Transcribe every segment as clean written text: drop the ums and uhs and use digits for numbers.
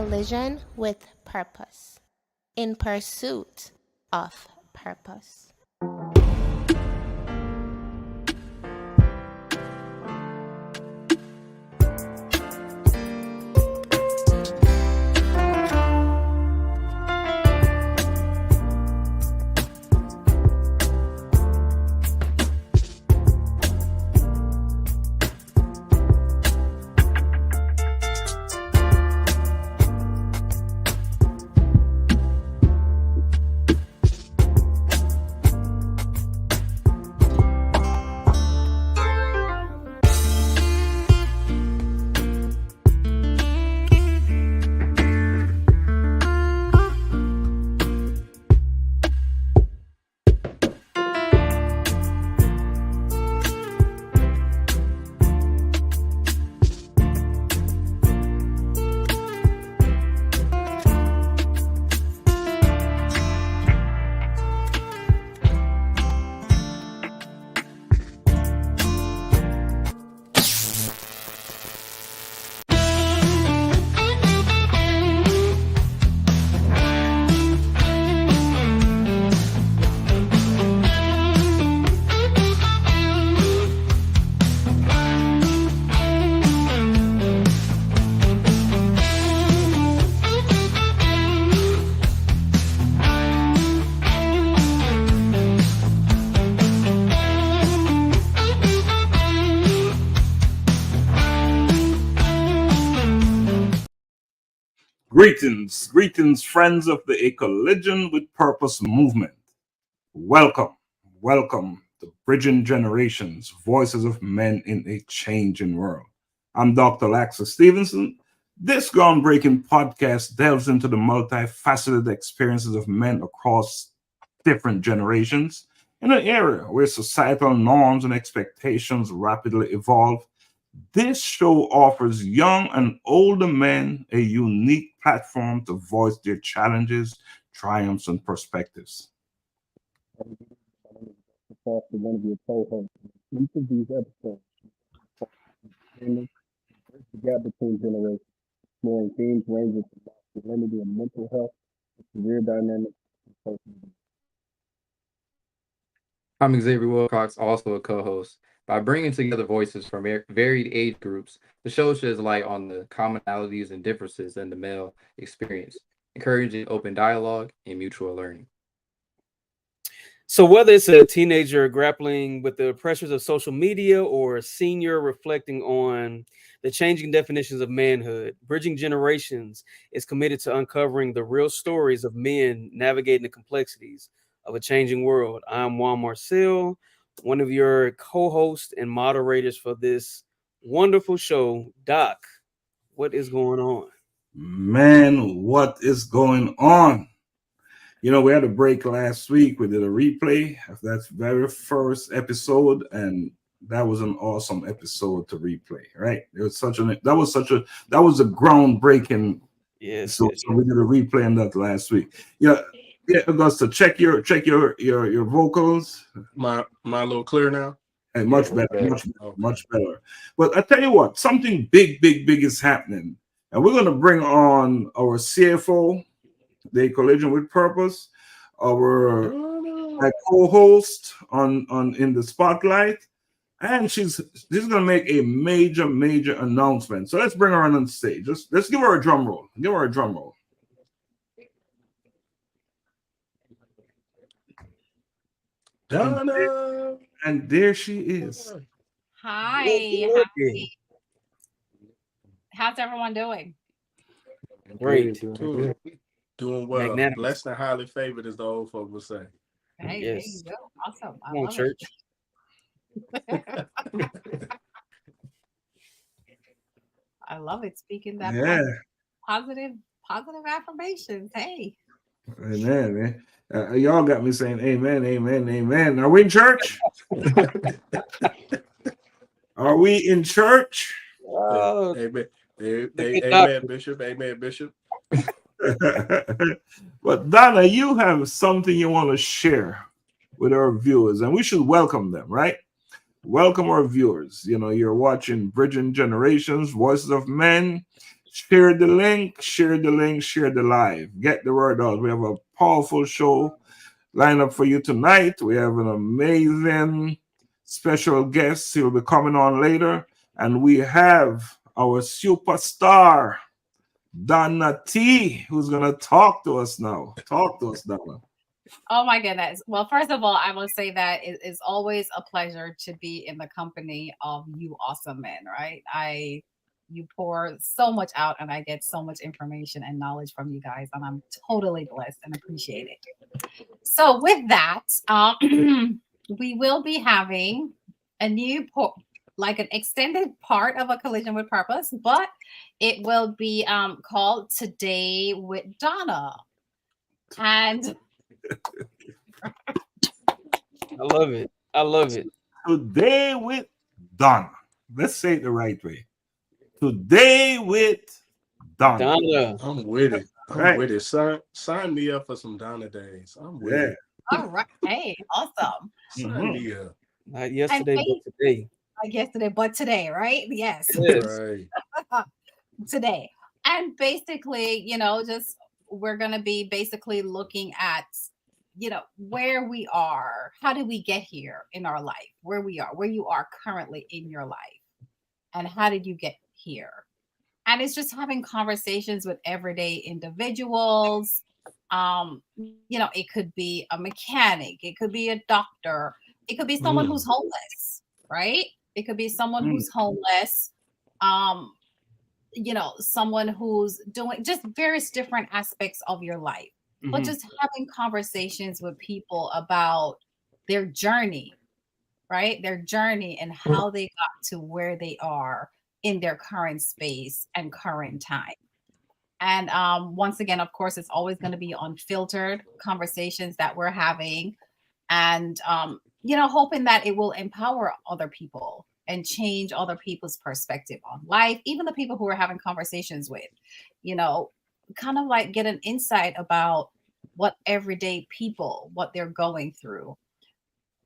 collision with purpose, in pursuit of purpose. Greetings, friends of the A Collision with Purpose movement. Welcome to Bridging Generations, Voices of Men in a Changing World. I'm Dr. Laxley Stephenson. This groundbreaking podcast delves into the multifaceted experiences of men across different generations in an era where societal norms and expectations rapidly evolve. This show offers young and older men a unique platform to voice their challenges, triumphs, and perspectives. Foster, one of your co-hosts. Each of these episodes bridge the gap between generations, exploring themes ranging from masculinity and mental health to career dynamics and social media. I'm Xavier Wilcox, also a co-host. By bringing together voices from varied age groups, the show sheds light on the commonalities and differences in the male experience, encouraging open dialogue and mutual learning. So whether it's a teenager grappling with the pressures of social media or a senior reflecting on the changing definitions of manhood, Bridging Generations is committed to uncovering the real stories of men navigating the complexities of a changing world. I'm Juan Marcel, one of your co-hosts and moderators for this wonderful show. Doc, what is going on? Man, what is going on? You know, we had a break last week. We did a replay of that very first episode, and that was an awesome episode to replay, right? It was that was a groundbreaking. Yes. So we did a replay on that last week. Yeah, Augusta, check your vocals. My little clear now. And much better. But I tell you what, something big is happening, and we're going to bring on our CFO, the Collision with Purpose, our co-host on in the spotlight, and she's going to make a major announcement. So let's bring her on stage. Let's give her a drum roll. Donna. And there she is. Hi. How's everyone doing? Great. Doing well. Magnanimous. Blessed and highly favored, as the old folk would say. Hey, Yes. there you go. Awesome. I Come on, love church. it. I love it. Speaking that positive affirmations. Hey. Amen, man. Y'all got me saying amen. Are we in church? Are we in church? Amen. Amen, Bishop. But Donna, you have something you want to share with our viewers, and we should welcome them, right? Welcome our viewers. You know, you're watching Bridging Generations, Voices of Men, Share the link, share the link, share the live. Get the word out. We have a powerful show lined up for you tonight. We have an amazing special guest. He'll be coming on later. And we have our superstar, Donna T, who's going to talk to us now. Talk to us, Donna. Oh my goodness. Well, first of all, I will say that it is always a pleasure to be in the company of you awesome men, right? You pour so much out and I get so much information and knowledge from you guys, and I'm totally blessed and appreciate it. So with that, we will be having a new like an extended part of a Collision with Purpose, but it will be called Today with Donna. And I love it. I love it. Today with Donna. Let's say it the right way. Today with Donna. Donna. I'm with it. I'm with it. Sign me up for some Donna days. I'm with it. All right. Hey, awesome. Sign me up. Not yesterday, but today. Not yesterday, but today, right? Yes. Right. Today. And basically, just we're going to be basically looking at, where we are. How did we get here in our life? Where we are, where you are currently in your life. And how did you get here? And it's just having conversations with everyday individuals. It could be a mechanic, it could be a doctor, it could be someone who's homeless, right? It could be someone who's homeless, someone who's doing just various different aspects of your life, but just having conversations with people about their journey, right? Their journey and how they got to where they are in their current space and current time. And once again, of course, it's always going to be unfiltered conversations that we're having, and hoping that it will empower other people and change other people's perspective on life, even the people who we're having conversations with, kind of like get an insight about what everyday people, what they're going through.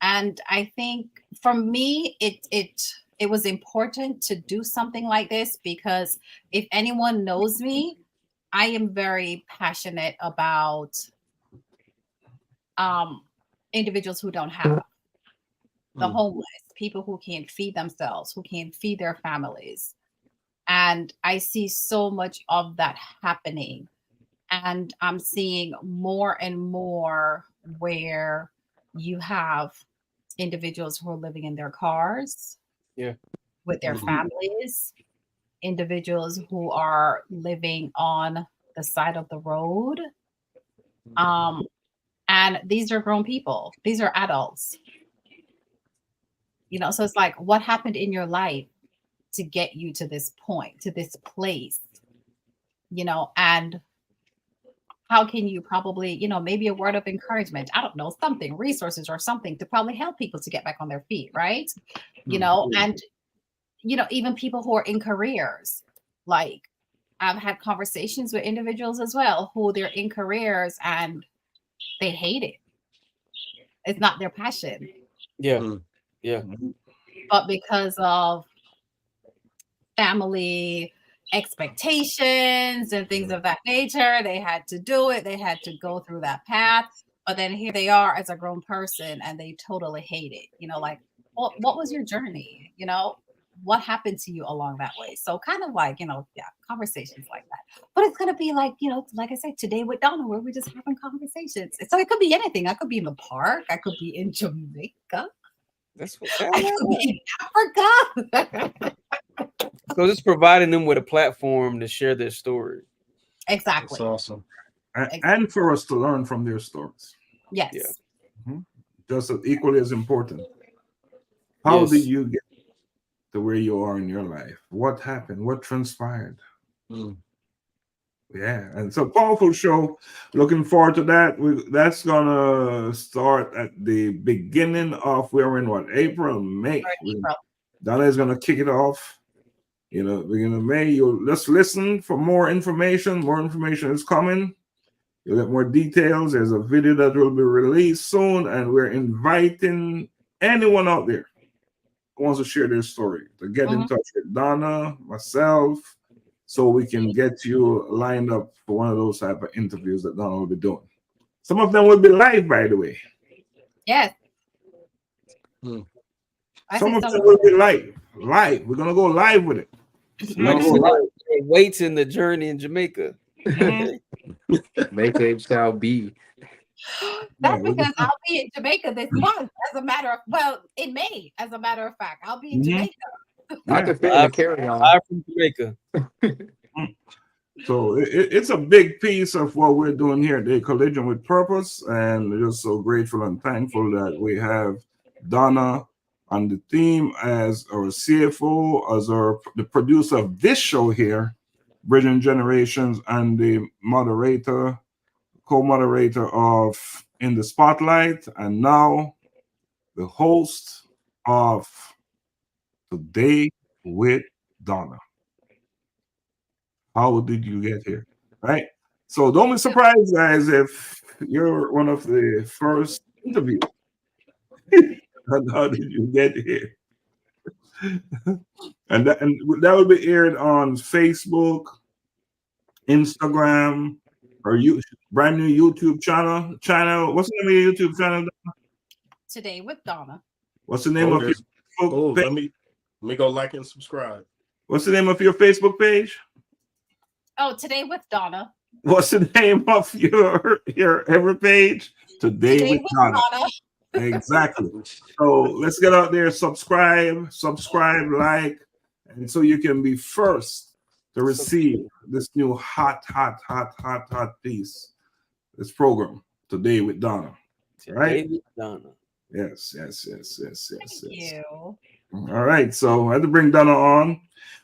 And I think for me, it was important to do something like this because if anyone knows me, I am very passionate about individuals who don't have, the homeless, people who can't feed themselves, who can't feed their families. And I see so much of that happening. And I'm seeing more and more where you have individuals who are living in their cars, with their families, individuals who are living on the side of the road. And these are grown people. These are adults. So it's like, what happened in your life to get you to this point, to this place, and how can you probably, maybe a word of encouragement, I don't know, something, resources or something to probably help people to get back on their feet, right? And, even people who are in careers, like I've had conversations with individuals as well who they're in careers and they hate it. It's not their passion. Yeah. But because of family expectations and things of that nature, they had to do it. They had to go through that path. But then here they are as a grown person and they totally hate it. Like, what was your journey? What happened to you along that way? So kind of like, conversations like that. But it's going to be like, like I said, Today with Donna, where we're just having conversations. So it could be anything. I could be in the park. I could be in Jamaica. That's what I could be in Africa. So just providing them with a platform to share their story. Exactly. That's awesome. And for us to learn from their stories. Yes. Just equally as important. How did you get to where you are in your life? What happened? What transpired? Yeah, and so powerful show. Looking forward to that. That's gonna start at the beginning of, we're in what, April, May. April. Donna is gonna kick it off. Beginning of May. Let's listen for more information. More information is coming. You'll get more details. There's a video that will be released soon, and we're inviting anyone out there who wants to share their story to get in touch with Donna, myself, so we can get you lined up for one of those type of interviews that Donna will be doing. Some of them will be live, by the way. Yes. Some of them will be live. Live. We're gonna go live with it. Waits in the journey in Jamaica. Make it shall be. That's because I'll be in Jamaica this month. In May, as a matter of fact, I'll be in Jamaica. I can fit in a carry-on. Live from Jamaica. So it's a big piece of what we're doing here at the Collision with Purpose, and we're just so grateful and thankful that we have Donna on the team as our CFO, as the producer of this show here, Bridging Generations, and the moderator, co-moderator of In the Spotlight, and now the host of Today with Donna. How did you get here? Right? So don't be surprised, guys, if you're one of the first interviews. How did you get here? and that will be aired on Facebook, Instagram, or brand new YouTube channel. What's the name of your YouTube channel? Today with Donna. What's the name of your Facebook page? Let me go like and subscribe. What's the name of your Facebook page? Oh, Today with Donna. What's the name of your ever page? Today with Donna. Exactly. So let's get out there, subscribe, like, and so you can be first to receive this new hot piece, this program, Today with Donna. Right? Today with Donna. Yes. Thank you. All right, so I had to bring Donna on.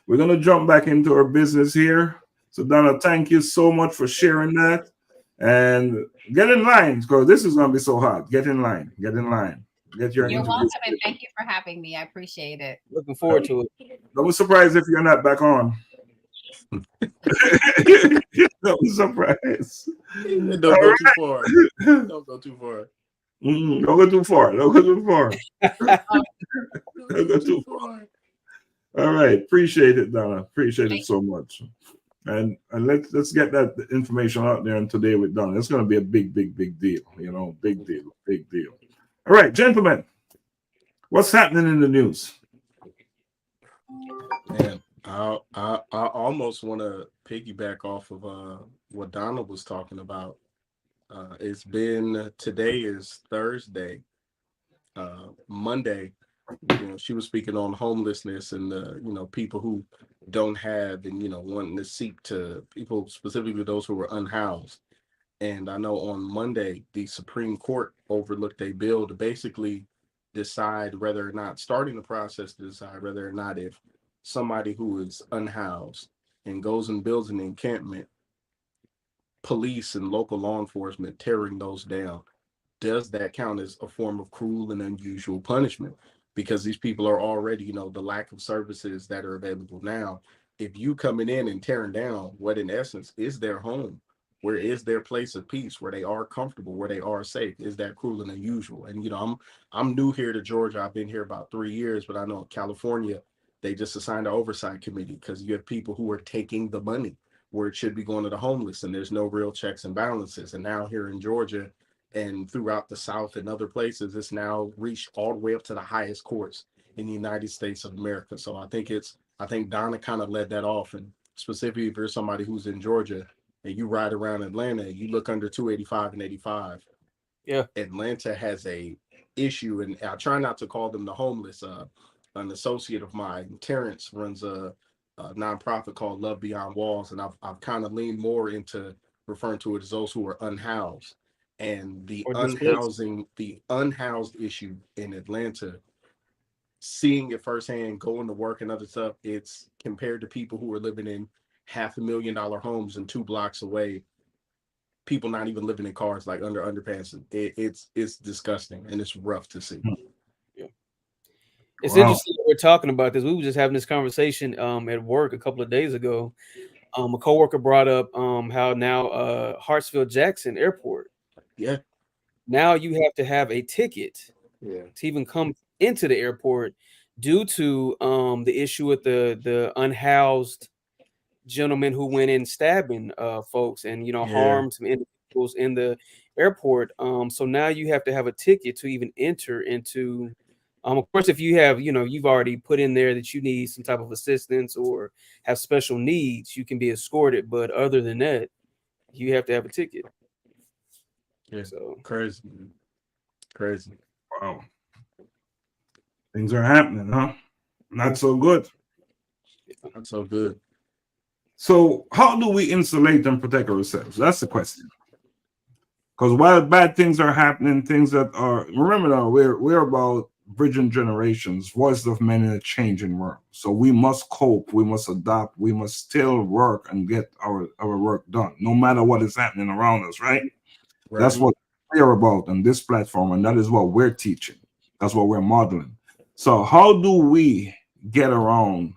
We're gonna jump back into our business here. So Donna, thank you so much for sharing that. And get in line, because this is gonna be so hot. Get in line. Get your You're welcome, and thank you for having me. I appreciate it. Looking forward to it. Don't be surprised if you're not back on. Don't be surprised. Don't go too far. Don't go too far. Don't go too far. Don't go too far. Don't go too far. All right. Appreciate it, Donna. Appreciate it so much. And let's get that information out there. And Today with Donna, it's going to be a big deal. Big deal. All right, gentlemen, what's happening in the news? Man, I almost want to piggyback off of what Donna was talking about. Today is Thursday. Monday, she was speaking on homelessness and people who don't have and wanting to seek to people, specifically those who were unhoused. And I know on Monday the Supreme Court overlooked a bill to basically decide whether or not starting the process to decide whether or not if somebody who is unhoused and goes and builds an encampment, police and local law enforcement tearing those down, does that count as a form of cruel and unusual punishment? Because these people are already, the lack of services that are available now. If you coming in and tearing down what in essence is their home, where is their place of peace, where they are comfortable, where they are safe, is that cruel and unusual? And I'm new here to Georgia. I've been here about 3 years, but I know in California they just assigned an oversight committee because you have people who are taking the money where it should be going to the homeless, and there's no real checks and balances. And now here in Georgia and throughout the South and other places, it's now reached all the way up to the highest courts in the United States of America. So I think Donna kind of led that off. And specifically if you're somebody who's in Georgia and you ride around Atlanta and you look under 285 and 85, yeah, Atlanta has a issue. And I try not to call them the homeless. An associate of mine, Terrence, runs a nonprofit called Love Beyond Walls. And I've kind of leaned more into referring to it as those who are unhoused. And the unhoused issue in Atlanta, seeing it firsthand, going to work and other stuff, it's compared to people who are living in $500,000 homes and 2 blocks away, people not even living in cars, like under underpants. It's disgusting and it's rough to see. Yeah. It's interesting that we're talking about this. We were just having this conversation at work a couple of days ago. A coworker brought up how now Hartsfield-Jackson Airport, yeah, now you have to have a ticket to even come into the airport due to the issue with the unhoused gentleman who went in stabbing folks and Yeah. harmed some individuals in the airport. So now you have to have a ticket to even enter into. Of course, if you have, you've already put in there that you need some type of assistance or have special needs, you can be escorted. But other than that, you have to have a ticket. Yeah. So Crazy. Crazy. Wow. Things are happening, huh? Not so good. That's so good. So how do we insulate and protect ourselves? That's the question. Because while bad things are happening, things that are, remember now, we're about bridging generations, voices of men in a changing world. So we must cope, we must adapt, we must still work and get our work done, no matter what is happening around us, right? That's what we're about on this platform, and that is what we're teaching. That's what we're modeling. So how do we get around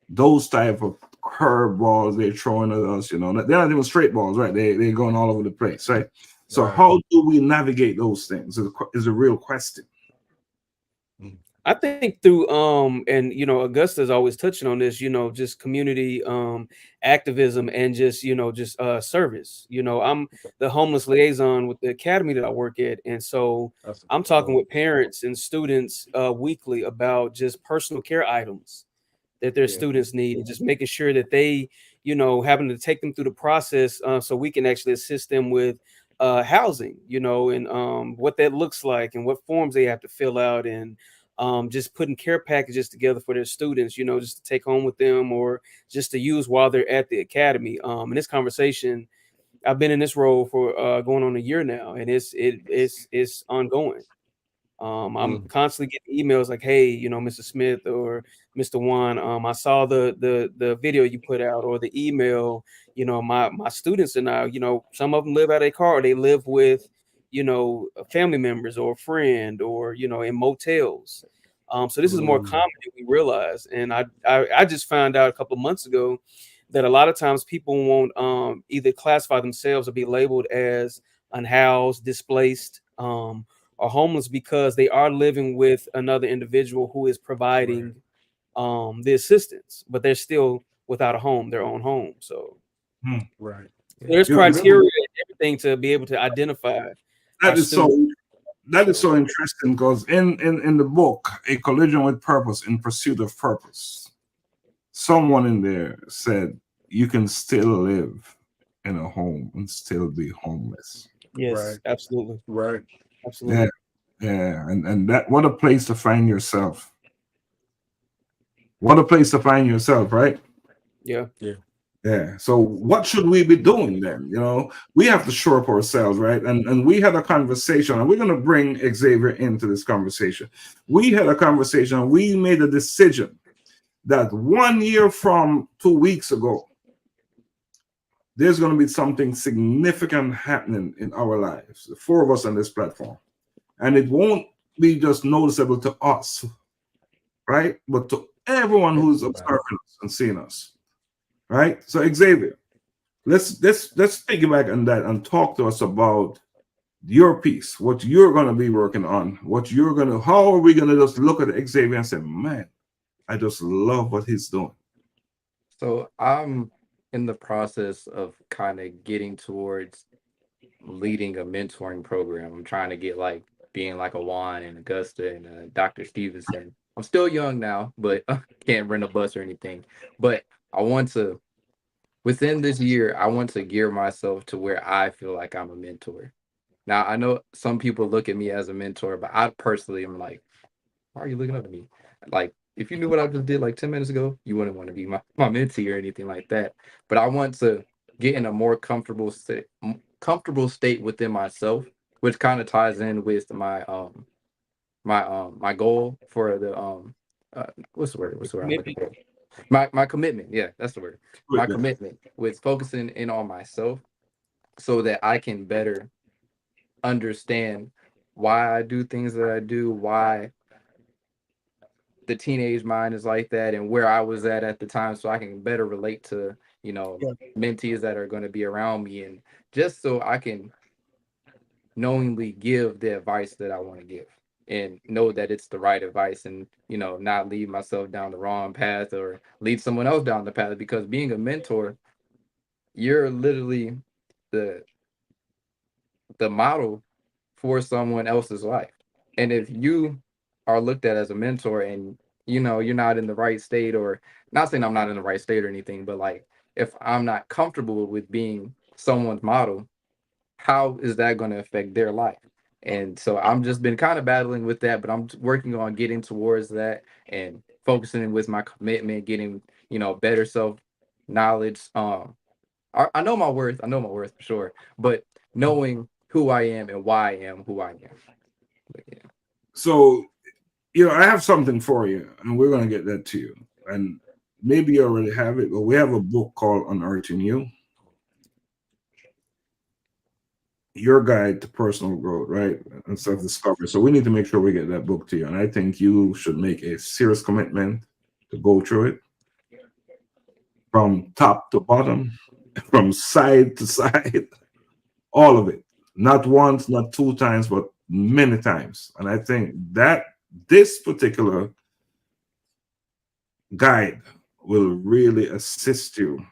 those type of curveballs they're throwing at us? They're not even straight balls, right? They're going all over the place, right? So how do we navigate those things is a real question. I think through and Augusta's always touching on this, just community activism and just service. I'm the homeless liaison with the academy that I work at, and so I'm talking with parents and students weekly about just personal care items that their students need, and just making sure that they having to take them through the process so we can actually assist them with housing, and what that looks like and what forms they have to fill out, and just putting care packages together for their students, just to take home with them or just to use while they're at the academy. And this conversation, I've been in this role for going on a year now, and it's ongoing. I'm constantly getting emails like, "Hey, Mr. Smith or Mr. Juan, I saw the video you put out or the email. My students and I, some of them live out of a car, or they live with, family members or a friend, or in motels. So this is more common than we realize. And I just found out a couple of months ago that a lot of times people won't either classify themselves or be labeled as unhoused, displaced, or homeless because they are living with another individual who is providing the assistance, but they're still without a home, their own home. So there's criteria and everything to be able to identify. That is so interesting, because in the book, A Collision with Purpose, In Pursuit of Purpose, someone in there said you can still live in a home and still be homeless. Yes, absolutely. Right. Absolutely. Yeah. And that, what a place to find yourself. What a place to find yourself, right? Yeah. So what should we be doing then? We have to shore up ourselves, right? And we had a conversation, and we're going to bring Xavier into this conversation. We had a conversation, and we made a decision that 1 year from 2 weeks ago, there's going to be something significant happening in our lives, the four of us on this platform. And it won't be just noticeable to us, right? But to everyone who's observing us and seeing us, right? So Xavier, let's piggyback on that and talk to us about your piece, what you're going to be working on, how are we going to just look at Xavier and say, man, I just love what he's doing. So I'm in the process of kind of getting towards leading a mentoring program. I'm trying to get being like a Juan and Augusta and Dr. Stephenson. I'm still young now, but can't rent a bus or anything. But I want to, within this year, I want to gear myself to where I feel like I'm a mentor. Now, I know some people look at me as a mentor, but I personally am like, why are you looking up at me? Like, if you knew what I just did 10 minutes ago, you wouldn't want to be my mentee or anything like that. But I want to get in a more comfortable state within myself, which kind of ties in with my my goal for the what's the word I'm looking for? My commitment. Yeah, that's the word. My commitment with focusing in on myself so that I can better understand why I do things that I do, why the teenage mind is like that, and where I was at the time, so I can better relate to mentees that are going to be around me, and just so I can knowingly give the advice that I want to give. and know that it's the right advice, and not lead myself down the wrong path or lead someone else down the path. Because being a mentor, you're literally the model for someone else's life. And if you are looked at as a mentor and you're not in the right state, or not saying I'm not in the right state or anything, but like if I'm not comfortable with being someone's model, how is that going to affect their life? And so I'm just been kind of battling with that, but I'm working on getting towards that and focusing with my commitment, getting better self knowledge. I know my worth. I know my worth for sure, but knowing who I am and why I am who I am. But yeah. So, I have something for you, and we're going to get that to you. And maybe you already have it, but we have a book called Unearthing You, your guide to personal growth, right? And self-discovery. So we need to make sure we get that book to you. And I think you should make a serious commitment to go through it from top to bottom, from side to side, all of it. Not once, not two times, but many times. And I think that this particular guide will really assist you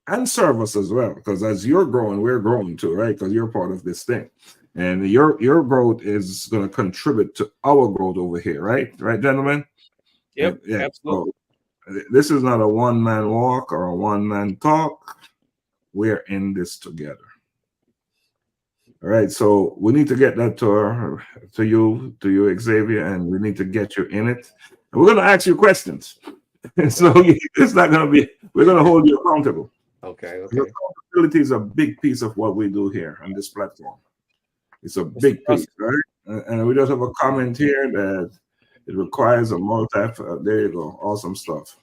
and serve us as well, because as you're growing, we're growing too, right? Because you're part of this thing, and your growth is going to contribute to our growth over here, right, gentlemen? Yep, Yeah. absolutely. So this is not a one-man walk or a one-man talk. We're in this together. All right, so we need to get that to you, Xavier, and we need to get you in it. And we're going to ask you questions. So it's not going to be. We're going to hold you accountable. Okay. Accountability is a big piece of what we do here on this platform. It's a big piece, right? And we just have a comment here that it requires a there you go. Awesome stuff.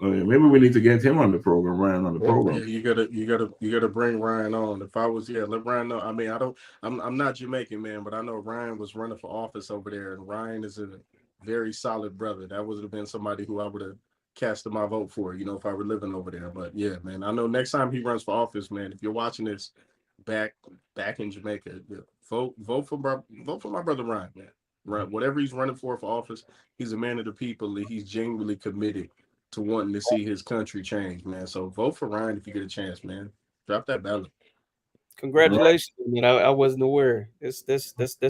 Maybe we need to get him on the program, Ryan on the program. Yeah, you gotta bring Ryan on. If I was, let Ryan know. I mean, I'm not Jamaican, man, but I know Ryan was running for office over there, and Ryan is a very solid brother. That would have been somebody who I would have casted my vote for, if I were living over there. But yeah, man, I know next time he runs for office, man, if you're watching this back in Jamaica, vote for my brother Ryan, man. Right, whatever he's running for office, he's a man of the people. He's genuinely committed to wanting to see his country change, man. So vote for Ryan if you get a chance, man. Drop that ballot. Congratulations, man. I wasn't aware. That's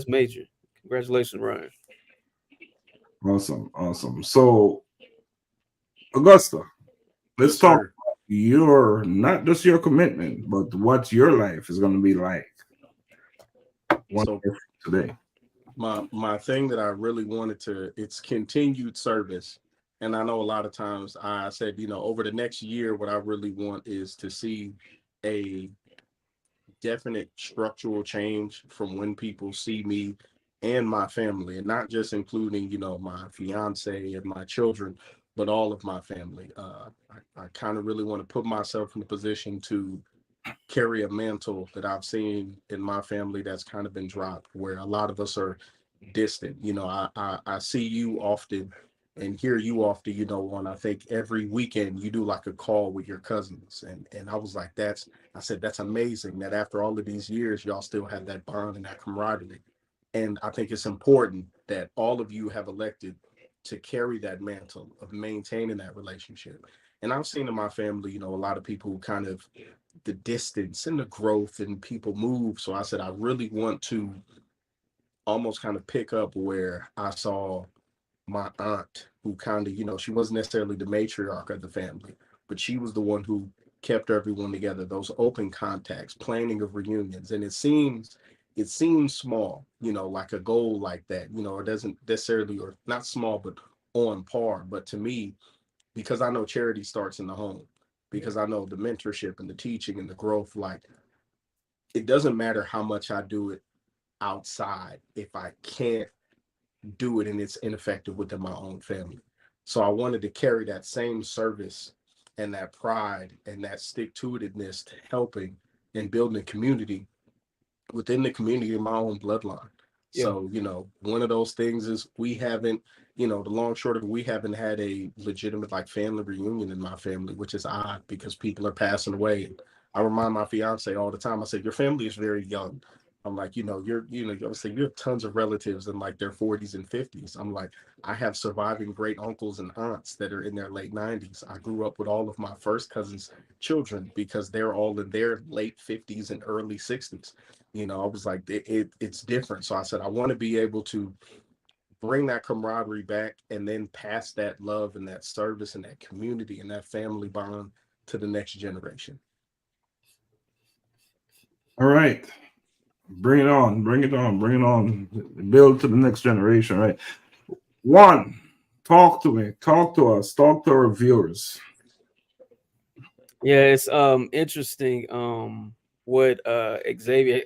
major. Congratulations, Ryan. Awesome. So, Augusta, let's talk about not just your commitment, but what your life is going to be like today. My thing that I really wanted it's continued service. And I know a lot of times I said, over the next year, what I really want is to see a definite structural change from when people see me and my family, and not just including, my fiance and my children, but all of my family. I kind of really want to put myself in a position to carry a mantle that I've seen in my family that's kind of been dropped, where a lot of us are distant. I see you often and hear you often, I think every weekend you do like a call with your cousins. And I was like, that's amazing that after all of these years, y'all still have that bond and that camaraderie. And I think it's important that all of you have elected to carry that mantle of maintaining that relationship. And I've seen in my family, a lot of people kind of the distance and the growth and people move. So I said, I really want to almost kind of pick up where I saw my aunt, who kind of, she wasn't necessarily the matriarch of the family, but she was the one who kept everyone together, those open contacts, planning of reunions. And it seems small, like a goal like that, it doesn't necessarily, or not small, but on par. But to me, because I know charity starts in the home, because I know the mentorship and the teaching and the growth, like it doesn't matter how much I do it outside if I can't do it and it's ineffective within my own family. So I wanted to carry that same service and that pride and that stick-to-itiveness to helping and building a community within the community of my own bloodline. Yeah. So, one of those things is we haven't, the long short of it, we haven't had a legitimate like family reunion in my family, which is odd because people are passing away. I remind my fiance all the time, I said, your family is very young. I'm like, obviously you have tons of relatives in like their 40s and 50s. I'm like, I have surviving great uncles and aunts that are in their late 90s. I grew up with all of my first cousins' children because they're all in their late 50s and early 60s. I was like, it's different. So I said, I want to be able to bring that camaraderie back and then pass that love and that service and that community and that family bond to the next generation. All right. Bring it on, bring it on, bring it on. Build to the next generation, right? Juan, talk to me, talk to us, talk to our viewers. Yeah, it's interesting what Xavier,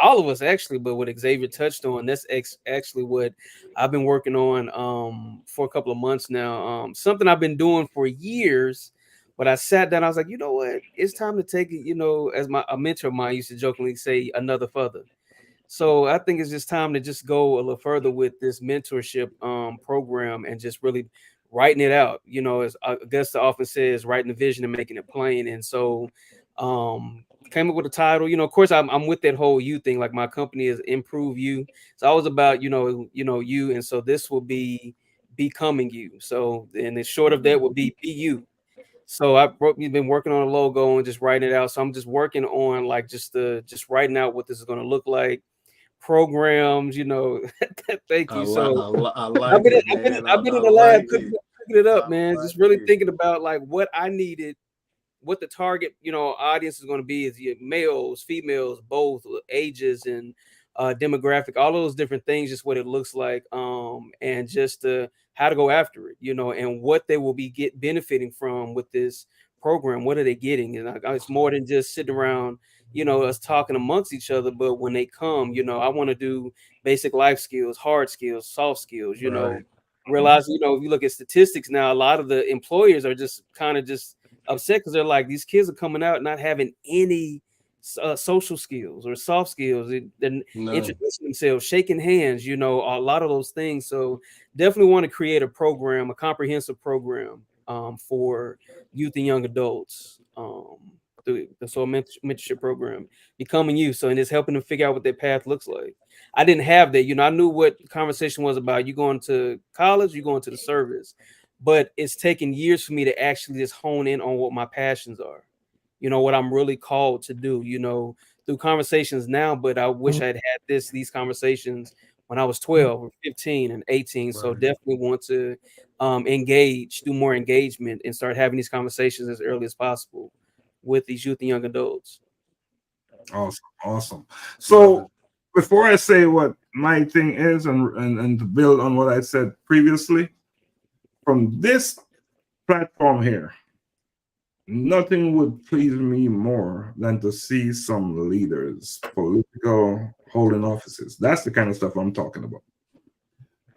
all of us actually, but what Xavier touched on, that's actually what I've been working on for a couple of months now. Something I've been doing for years, but I sat down, I was like, you know what, it's time to take it, as a mentor of mine used to jokingly say, another further. So I think it's just time to just go a little further with this mentorship program and just really writing it out. As Augusta often says, writing the vision and making it plain. And so came up with a title. Of course, I'm with that whole you thing. Like my company is Improve You. It's always about you. And so this will be becoming you. So and the short of that would be you. So we've been working on a logo and just writing it out. So I'm just working on like just writing out what this is going to look like. Programs, thank you. So I like it, man. I've been in I the lab like cooking it. it up, I man. like Just really it. thinking about like what I needed, what the target, audience is going to be is males, females, both ages and demographic, all those different things, just what it looks like, and just how to go after it, and what they will be benefiting from with this program. What are they getting? And it's more than just sitting around, us talking amongst each other, but when they come, I want to do basic life skills, hard skills, soft skills, Right. realize, if you look at statistics now, a lot of the employers are just kind of just upset because they're like, these kids are coming out not having any social skills or soft skills. They're introducing themselves, shaking hands, a lot of those things. So definitely want to create a program, a comprehensive program for youth and young adults. The mentorship program, becoming you. So, and it's helping them figure out what their path looks like. I didn't have that. I knew what the conversation was about. You going to college, you going to the service, but it's taken years for me to actually just hone in on what my passions are. What I'm really called to do. Through conversations now, but I wish I'd had these conversations when I was 12 or 15 and 18. Right. So definitely want to do more engagement and start having these conversations as early as possible with these youth and young adults. Awesome. So before I say what my thing is and to build on what I said previously, from this platform here, nothing would please me more than to see some leaders, political, holding offices. That's the kind of stuff I'm talking about.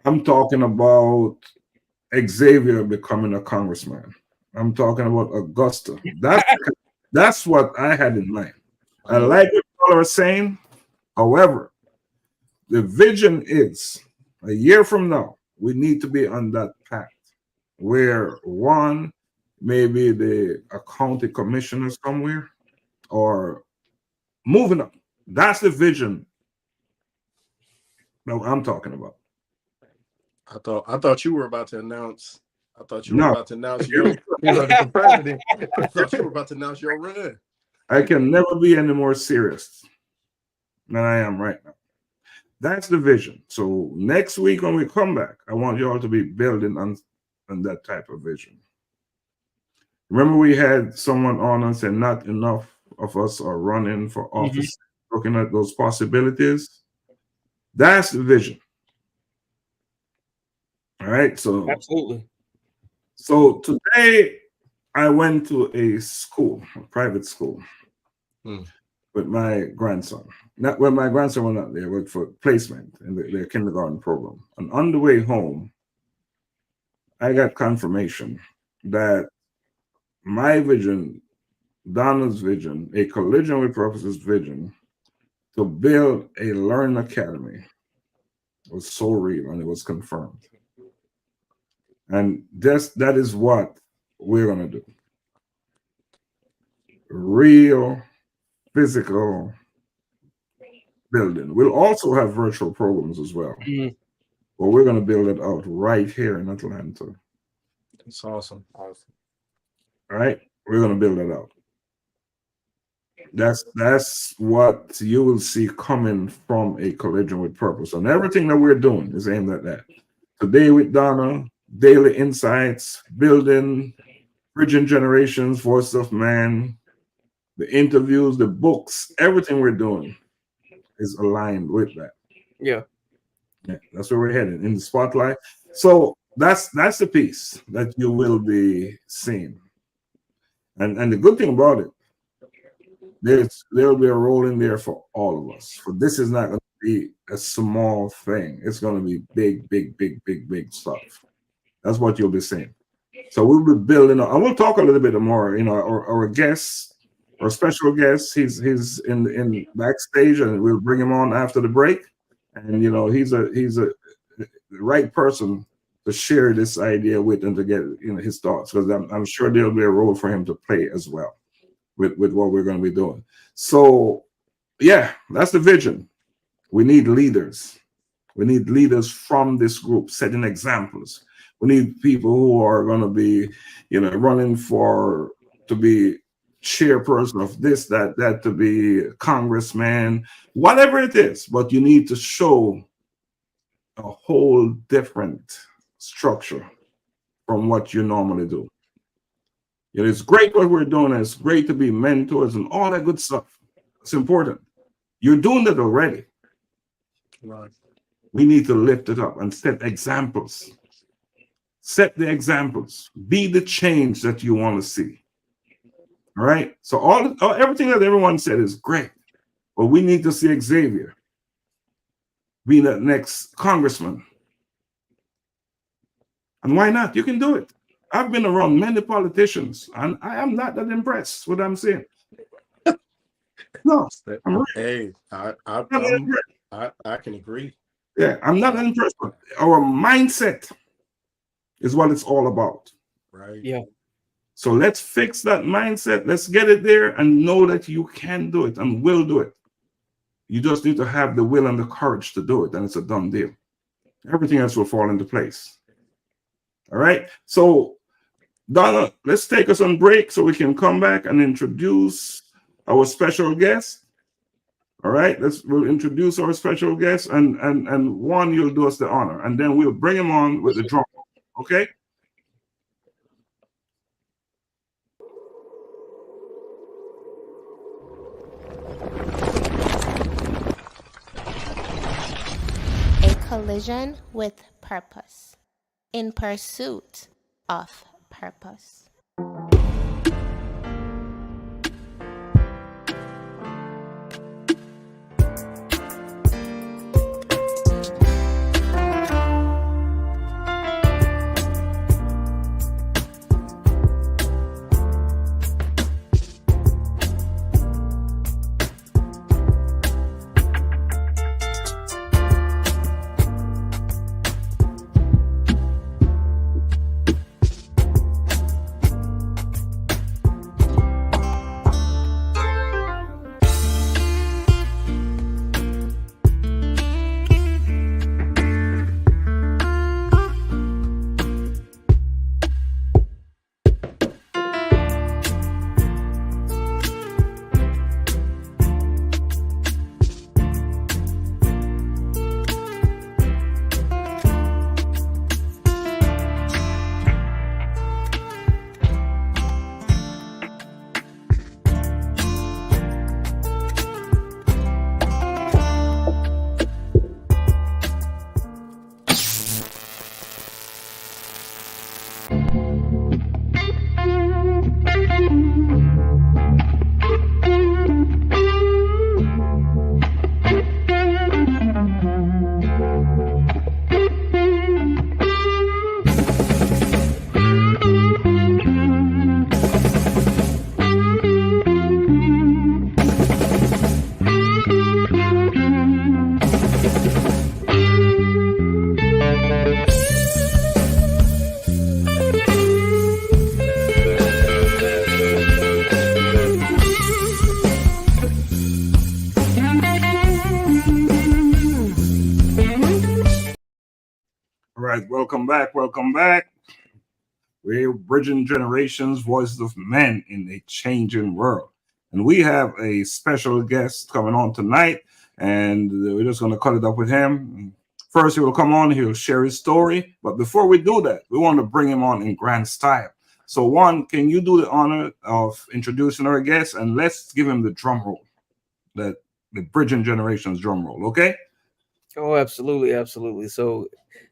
I'm talking about Xavier becoming a congressman. I'm talking about Augusta. That's what I had in mind. I like what people are saying. However, the vision is a year from now, we need to be on that path where one, maybe a county commissioner somewhere or moving up. That's the vision that I'm talking about. I thought you were about to announce. I thought you No. were about to announce your for president. I thought you were about to announce your run. I can never be any more serious than I am right now. That's the vision. So next week when we come back, I want you all to be building on that type of vision. Remember, we had someone on and said not enough of us are running for office, looking at those possibilities. That's the vision. All right. So absolutely. So today I went to a school, a private school, with my grandson. Not when my grandson was not there, but for placement in their kindergarten program. And on the way home, I got confirmation that my vision, Donna's vision, a collision with purposes vision to build a learning academy was so real, and it was confirmed. And that is what we're going to do. Real, physical building. We'll also have virtual programs as well. Mhm. But we're going to build it out right here in Atlanta. It's awesome. Awesome. All right, we're going to build it out. That's what you will see coming from a collision with purpose, and everything that we're doing is aimed at that. Today with Donna, daily insights, building, bridging generations, voice of man, the interviews, the books, everything we're doing is aligned with that. Yeah. Yeah, that's where we're heading in the spotlight. So that's the piece that you will be seeing. And the good thing about it, there'll be a role in there for all of us. For this is not going to be a small thing. It's going to be big stuff. That's what you'll be seeing. So we'll be building up, and we'll talk a little bit more. You know, our guest, our special guest, he's in backstage, and we'll bring him on after the break. And you know, he's the right person to share this idea with and to get his thoughts, because I'm sure there'll be a role for him to play as well with what we're going to be doing. So yeah, that's the vision. We need leaders. We need leaders from this group setting examples. We need people who are going to be, running to be chairperson of this, that, to be congressman, whatever it is. But you need to show a whole different structure from what you normally do. It's great what we're doing. And it's great to be mentors and all that good stuff. It's important. You're doing that already. Right. We need to lift it up and set examples. Set the examples. Be the change that you want to see. All right. So everything that everyone said is great, but we need to see Xavier be the next congressman. And why not? You can do it. I've been around many politicians, and I am not that impressed with what I'm saying. No, I'm right. Hey, I can agree. Yeah, I'm not impressed. Our mindset is what it's all about. Right. Yeah. So let's fix that mindset. Let's get it there and know that you can do it and will do it. You just need to have the will and the courage to do it, and it's a done deal. Everything else will fall into place. All right. So, Donna, let's take us on break so we can come back and introduce our special guest. All right. We'll introduce our special guest, and Juan, you'll do us the honor, and then we'll bring him on with the drum. Okay. A collision with purpose. In pursuit of purpose. right, welcome back. Welcome back. We're bridging generations, voices of men in a changing world. And we have a special guest coming on tonight, and we're just going to cut it up with him. First, he will come on, he'll share his story. But before we do that, we want to bring him on in grand style. So, Juan, can you do the honor of introducing our guest? And let's give him the drum roll, the bridging generations drum roll, okay? Oh, absolutely, absolutely. So,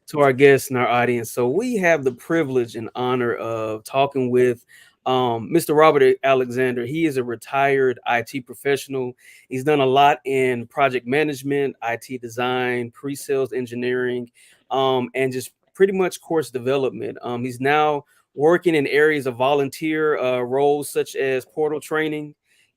to our guests and our audience, so we have the privilege and honor of talking with Mr. Robert Alexander. He is a retired IT professional. He's done a lot in project management, IT design, pre-sales engineering, and just pretty much course development. He's now working in areas of volunteer roles such as portal training,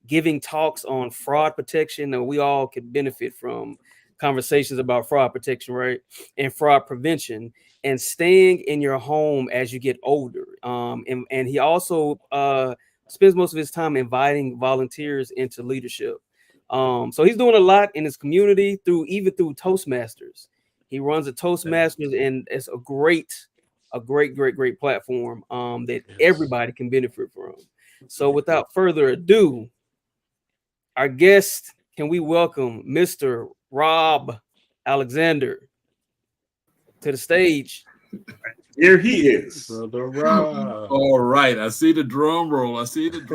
giving talks on fraud protection. And we all could benefit from conversations about fraud protection, right? And fraud prevention, and staying in your home as you get older. And he also spends most of his time inviting volunteers into leadership. So he's doing a lot in his community through Toastmasters. He runs a Toastmasters, and it's a great platform that everybody can benefit from. So without further ado, our guest, can we welcome Mr. Rob Alexander to the stage? Here he is. Brother Rob. All right, I see the drum roll. Let's give him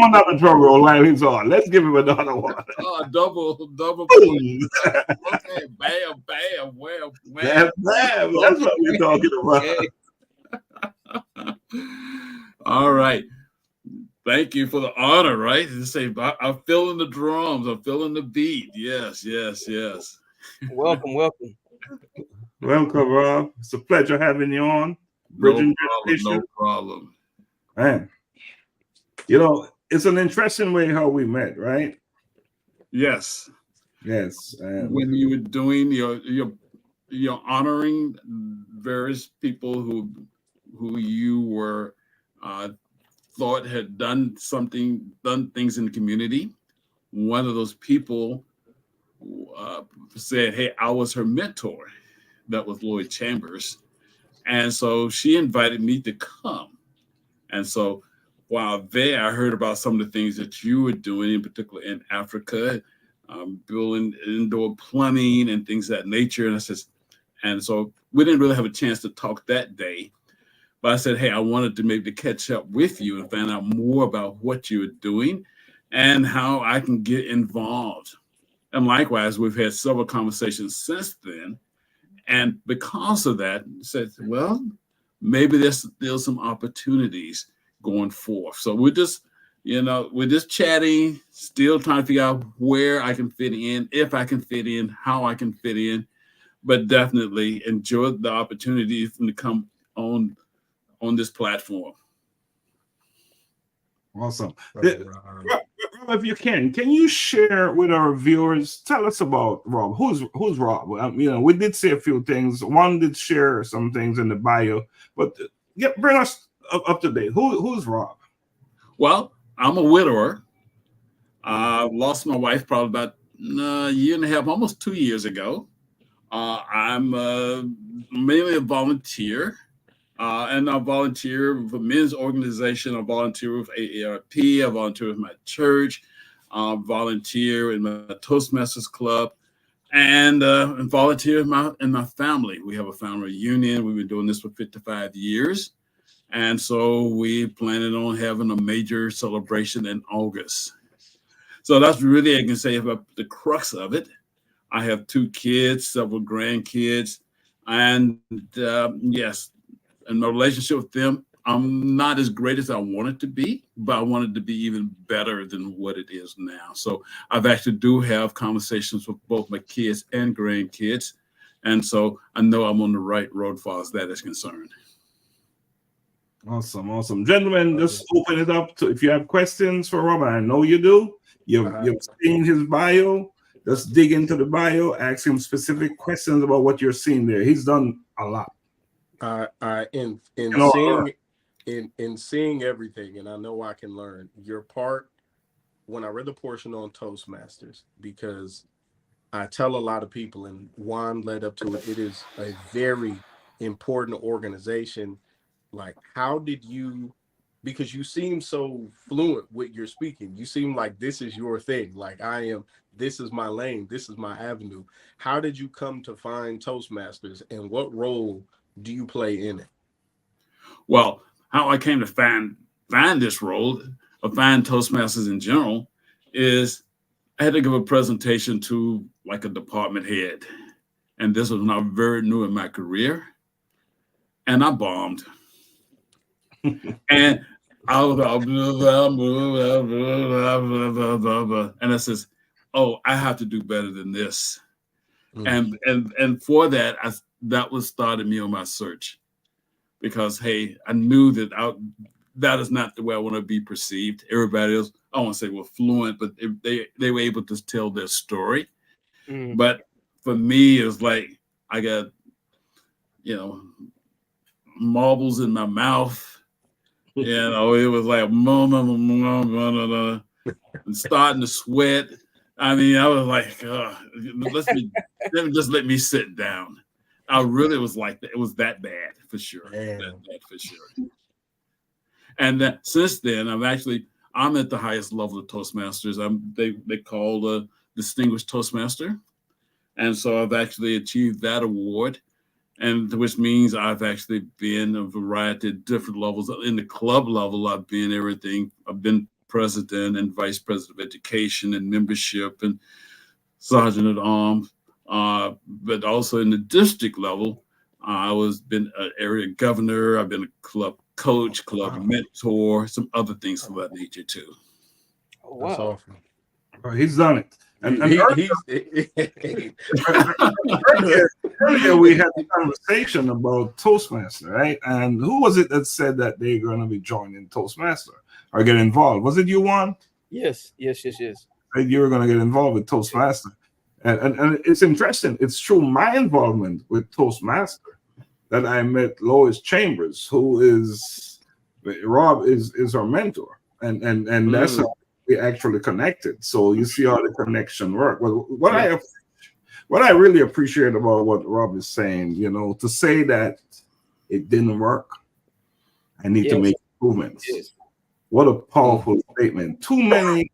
another drum roll while he's on. Let's give him another one. Double. Boom. Okay, bam. Well, Bam. That's what we're talking about. All right. Thank you for the honor, right? To say, I'm feeling the drums. I'm feeling the beat. Yes. Welcome. Welcome, Rob. It's a pleasure having you on. No problem. Man, you know, it's an interesting way how we met, right? Yes. When you were doing you're honoring various people who you were thought had done things in the community. One of those people said, "Hey, I was her mentor." That was Lloyd Chambers. And so she invited me to come. And so while there, I heard about some of the things that you were doing, in particular in Africa, building indoor plumbing and things of that nature. And so we didn't really have a chance to talk that day. But I said, hey, I wanted to maybe catch up with you and find out more about what you were doing and how I can get involved. And likewise, we've had several conversations since then. And because of that, I said, well, maybe there's still some opportunities going forth. So we're just chatting, still trying to figure out where I can fit in, if I can fit in, how I can fit in, but definitely enjoy the opportunity to come on this platform. Awesome. Rob, if you can you share with our viewers, tell us about Rob. Who's Rob? We did say a few things. One did share some things in the bio, but bring us up to date. Who's Rob? Well, I'm a widower. I lost my wife probably about a year and a half, almost 2 years ago. I'm mainly a volunteer. And I volunteer with a men's organization. I volunteer with AARP. I volunteer with my church. I volunteer in my Toastmasters club, and volunteer in my family. We have a family reunion. We've been doing this for 55 years. And so we planning on having a major celebration in August. So that's really, I can say, about the crux of it. I have 2 kids, several grandkids, and yes, and my relationship with them, I'm not as great as I wanted to be, but I wanted to be even better than what it is now. So I've actually do have conversations with both my kids and grandkids. And so I know I'm on the right road far as that is concerned. Awesome. Gentlemen, just open it up to if you have questions for Robert. I know you do. You've seen his bio. Just dig into the bio, ask him specific questions about what you're seeing there. He's done a lot. In seeing everything, and I know I can learn your part when I read the portion on Toastmasters, because I tell a lot of people, and Juan led up to it, it is a very important organization. Like, how did you, because you seem so fluent with your speaking, you seem like this is your thing. Like, this is my lane, this is my avenue. How did you come to find Toastmasters, and what role do you play in it? Well, how I came to find this role of find Toastmasters in general is I had to give a presentation to like a department head. And this was when I was very new in my career. And I bombed. And I was and I says, oh, I have to do better than this. And for that, that was started me on my search. Because hey, I knew that that is not the way I want to be perceived. Everybody else, I won't say were fluent, but they were able to tell their story. But for me, it was like I got, marbles in my mouth. It was like and starting to sweat. I mean, I was like, let me sit down. I really was like that. It was that bad for sure. That for sure. And since then, I'm at the highest level of Toastmasters. They call a distinguished Toastmaster, and so I've actually achieved that award, and which means I've actually been a variety of different levels. In the club level, I've been everything. I've been president and vice president of education and membership and sergeant at arms. But also in the district level, I been an area governor. I've been a club coach, club mentor, some other things of that nature too. Oh, wow. That's awesome. Oh, he's done it. And earlier we had a conversation about Toastmaster, right? And who was it that said that they're going to be joining Toastmaster or get involved? Was it you, Juan? Yes. Right? You were going to get involved with Toastmaster. And it's interesting. It's through my involvement with Toastmaster that I met Lois Chambers, who is Rob is our mentor, and that's how we actually connected. So you see how the connection work. Well, what I really appreciate about what Rob is saying, to say that it didn't work, I need to make improvements. Yes. What a powerful statement. Too many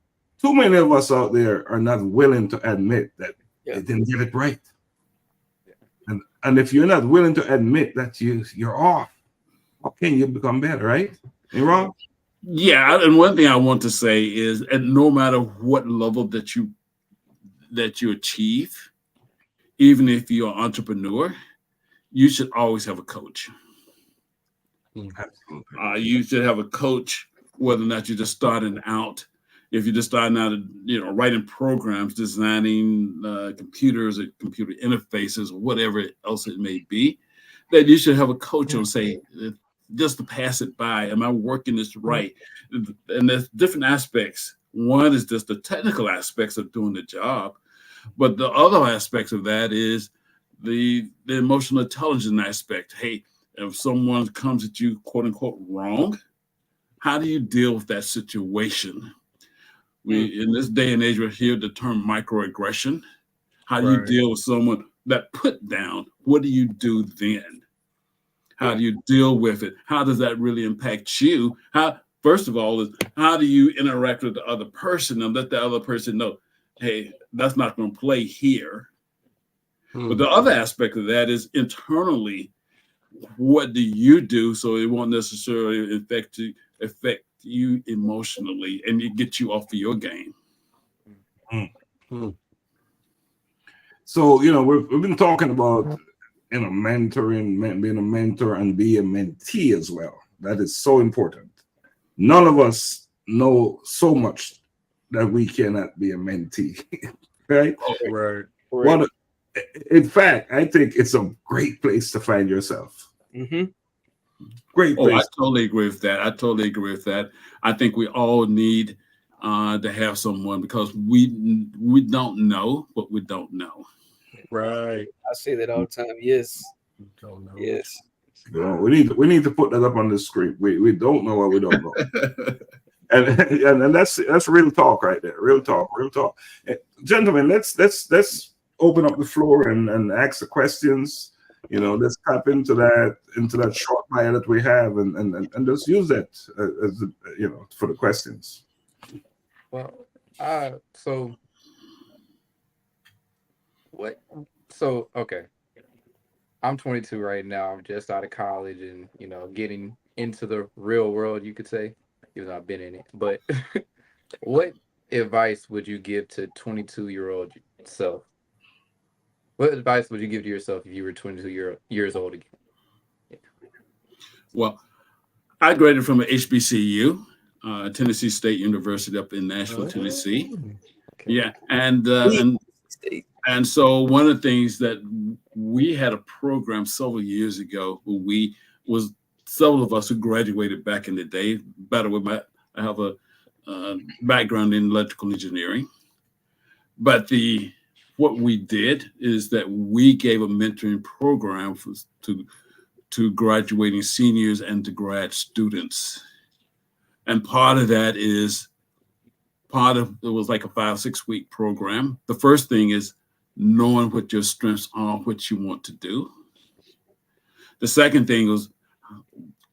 of us out there are not willing to admit that they didn't get it right. And if you're not willing to admit that you're off, how can you become better, right? You wrong? Yeah, and one thing I want to say is, and no matter what level that you achieve, even if you're an entrepreneur, you should always have a coach. Absolutely. You should have a coach, whether or not you're just starting out. If you're just starting out, writing programs, designing computers or computer interfaces or whatever else it may be, that you should have a coach who'll say, just to pass it by, am I working this right? And there's different aspects. One is just the technical aspects of doing the job, but the other aspects of that is the emotional intelligence aspect. Hey, if someone comes at you, quote unquote, wrong, how do you deal with that situation? In this day and age, we hear the term microaggression. How do you deal with someone that put down? What do you do then? How do you deal with it? How does that really impact you? First of all, how do you interact with the other person and let the other person know, hey, that's not going to play here. But the other aspect of that is internally, what do you do so it won't necessarily affect you emotionally and it get you off of your game? So we've been talking about mentoring, being a mentor and be a mentee as well. That is so important. None of us know so much that we cannot be a mentee, right? Right. In fact, I think it's a great place to find yourself. Great place. I totally agree with that. I think we all need to have someone, because we don't know what we don't know. Right. I say that all the time. Yes. Don't know. Yes. We need to put that up on the screen. We don't know what we don't know. and that's real talk right there. Real talk. Gentlemen, let's open up the floor and ask the questions. Let's tap into that short bio that we have, and just use that as for the questions. Well, so what? So okay, I'm 22 right now. I'm just out of college and getting into the real world, you could say, even though I've been in it. But what advice would you give to 22-year-old self? What advice would you give to yourself if you were 22 years old again? Well, I graduated from an HBCU, Tennessee State University up in Nashville, Tennessee. Okay. Yeah, and so one of the things that we had a program several years ago where several of us who graduated back in the day. By the way, I have a background in electrical engineering, but what we did is that we gave a mentoring program to graduating seniors and to grad students. And part of it was like a 5-6 week program. The first thing is knowing what your strengths are, what you want to do. The second thing was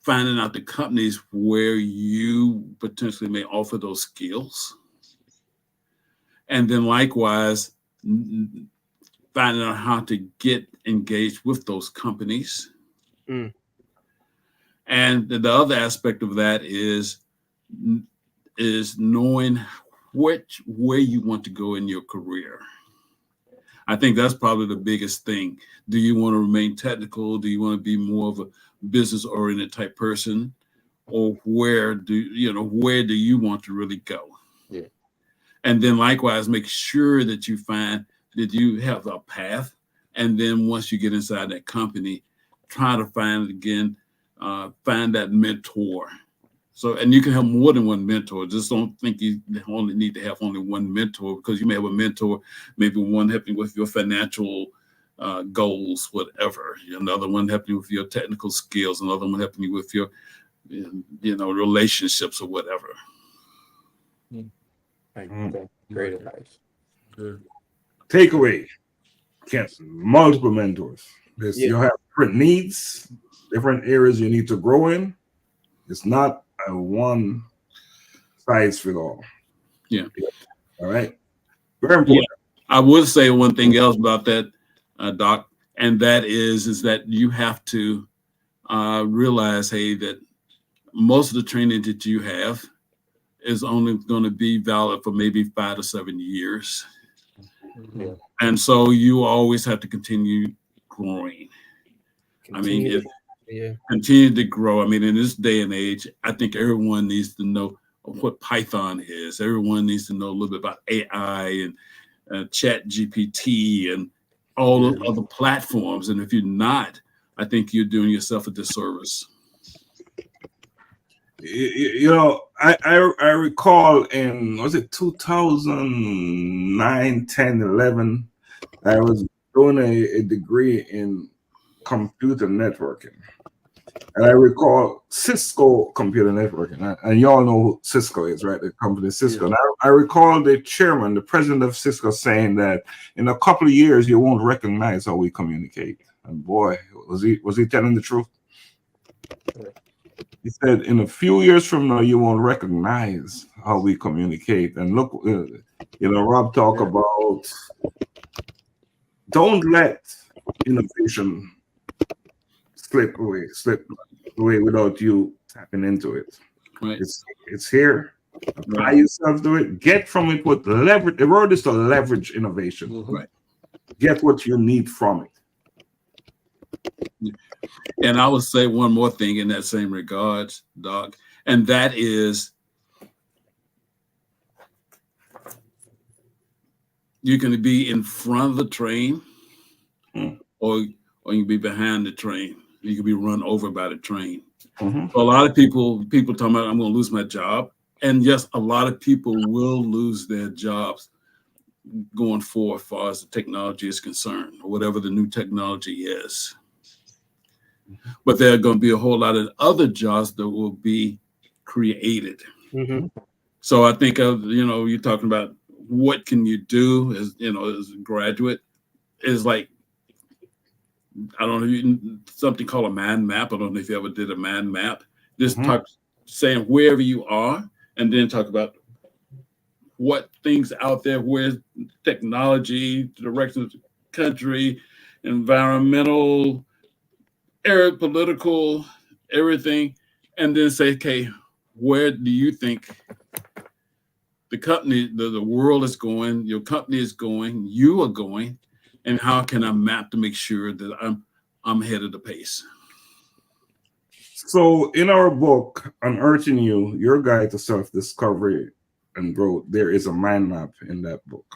finding out the companies where you potentially may offer those skills. And then likewise, finding out how to get engaged with those companies. And the other aspect of that is knowing where you want to go in your career. I think that's probably the biggest thing. Do you want to remain technical? Do you want to be more of a business-oriented type person? Or where do you want to really go? Yeah. And then likewise, make sure that you find that you have a path. And then once you get inside that company, try to find that mentor. So, and you can have more than one mentor. Just don't think you only need to have only one mentor, because you may have a mentor, maybe one helping with your financial goals, whatever. Another one helping you with your technical skills. Another one helping you with your, relationships or whatever. Great advice. Good. Takeaway: multiple mentors. You have different needs, different areas you need to grow in. It's not a one size fit all. Yeah. All right. Very important. Yeah. I would say one thing else about that, Doc, and that is that you have to realize, hey, that most of the training that you have is only going to be valid for maybe 5 to 7 years. Yeah. And so you always have to continue growing. Continue to grow. I mean, in this day and age, I think everyone needs to know what Python is. Everyone needs to know a little bit about AI and Chat GPT and all the other platforms. And if you're not, I think you're doing yourself a disservice. I recall in, was it 2009, 10, 11, I was doing a degree in computer networking. And I recall Cisco computer networking. And you all know who Cisco is, right? The company Cisco. Yeah. And I recall the chairman, the president of Cisco, saying that in a couple of years, you won't recognize how we communicate. And boy, was he telling the truth? He said, in a few years from now, you won't recognize how we communicate. And look, Rob talk about don't let innovation slip away without you tapping into it. Right. It's here. Apply yourself to it. Get from it what leverage. The word is to leverage innovation. Mm-hmm. Right. Get what you need from it. And I would say one more thing in that same regards, Doc, and that is you can be in front of the train, or you can be behind the train. You can be run over by the train. Mm-hmm. So a lot of people talking about, I'm going to lose my job. And yes, a lot of people will lose their jobs going forward as far as the technology is concerned, or whatever the new technology is. But there are going to be a whole lot of other jobs that will be created. Mm-hmm. So I think you're talking about what can you do as a graduate. is like, I don't know, something called a mind map. I don't know if you ever did a mind map. Just talk, saying wherever you are, and then talk about what things out there, where technology, direction of the country, environmental, political, everything, and then say, okay, where do you think the company, the world is going, your company is going, you are going, and how can I map to make sure that I'm ahead of the pace? So in our book, Unearthing You, Your Guide to Self-Discovery and Growth, there is a mind map in that book.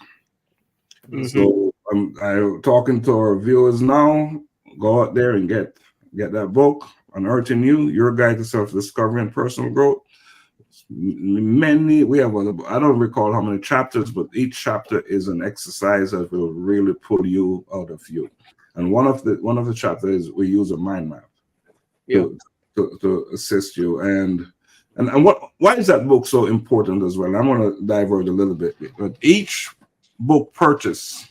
So I'm talking to our viewers now. Go out there and get that book, Unearthing You, Your Guide to Self-Discovery and Personal Growth. We have, I don't recall how many chapters, but each chapter is an exercise that will really pull you out of you. And one of the chapters is we use a mind map to assist you. And why is that book so important as well? I'm going to divert a little bit. But each book purchase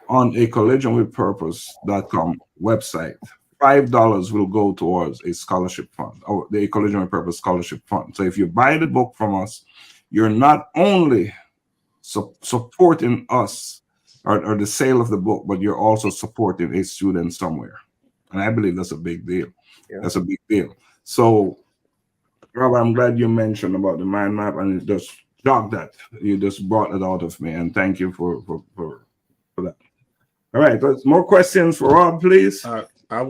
on a collisionwithpurpose.com website, $5 will go towards a scholarship fund, or the Collision with Purpose Scholarship Fund. So if you buy the book from us, you're not only supporting us or the sale of the book, but you're also supporting a student somewhere. And I believe that's a big deal. Yeah. That's a big deal. So, Rob, I'm glad you mentioned about the mind map, and it just jogged that. You just brought it out of me, and thank you for that. All right, more questions for Rob, please. I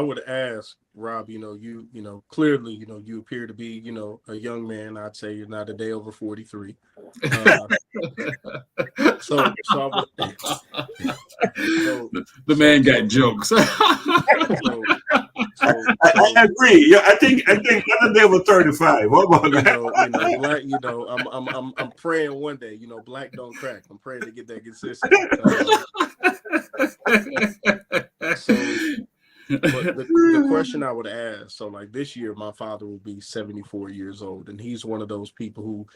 would ask Rob. You clearly, you appear to be, a young man. I'd say you're not a day over 43. So the man got jokes. I agree. Yeah, I think not a day over 35. What about that? I'm praying one day. Black don't crack. I'm praying to get that consistent. But the question I would ask, so like this year, my father will be 74 years old, and he's one of those people who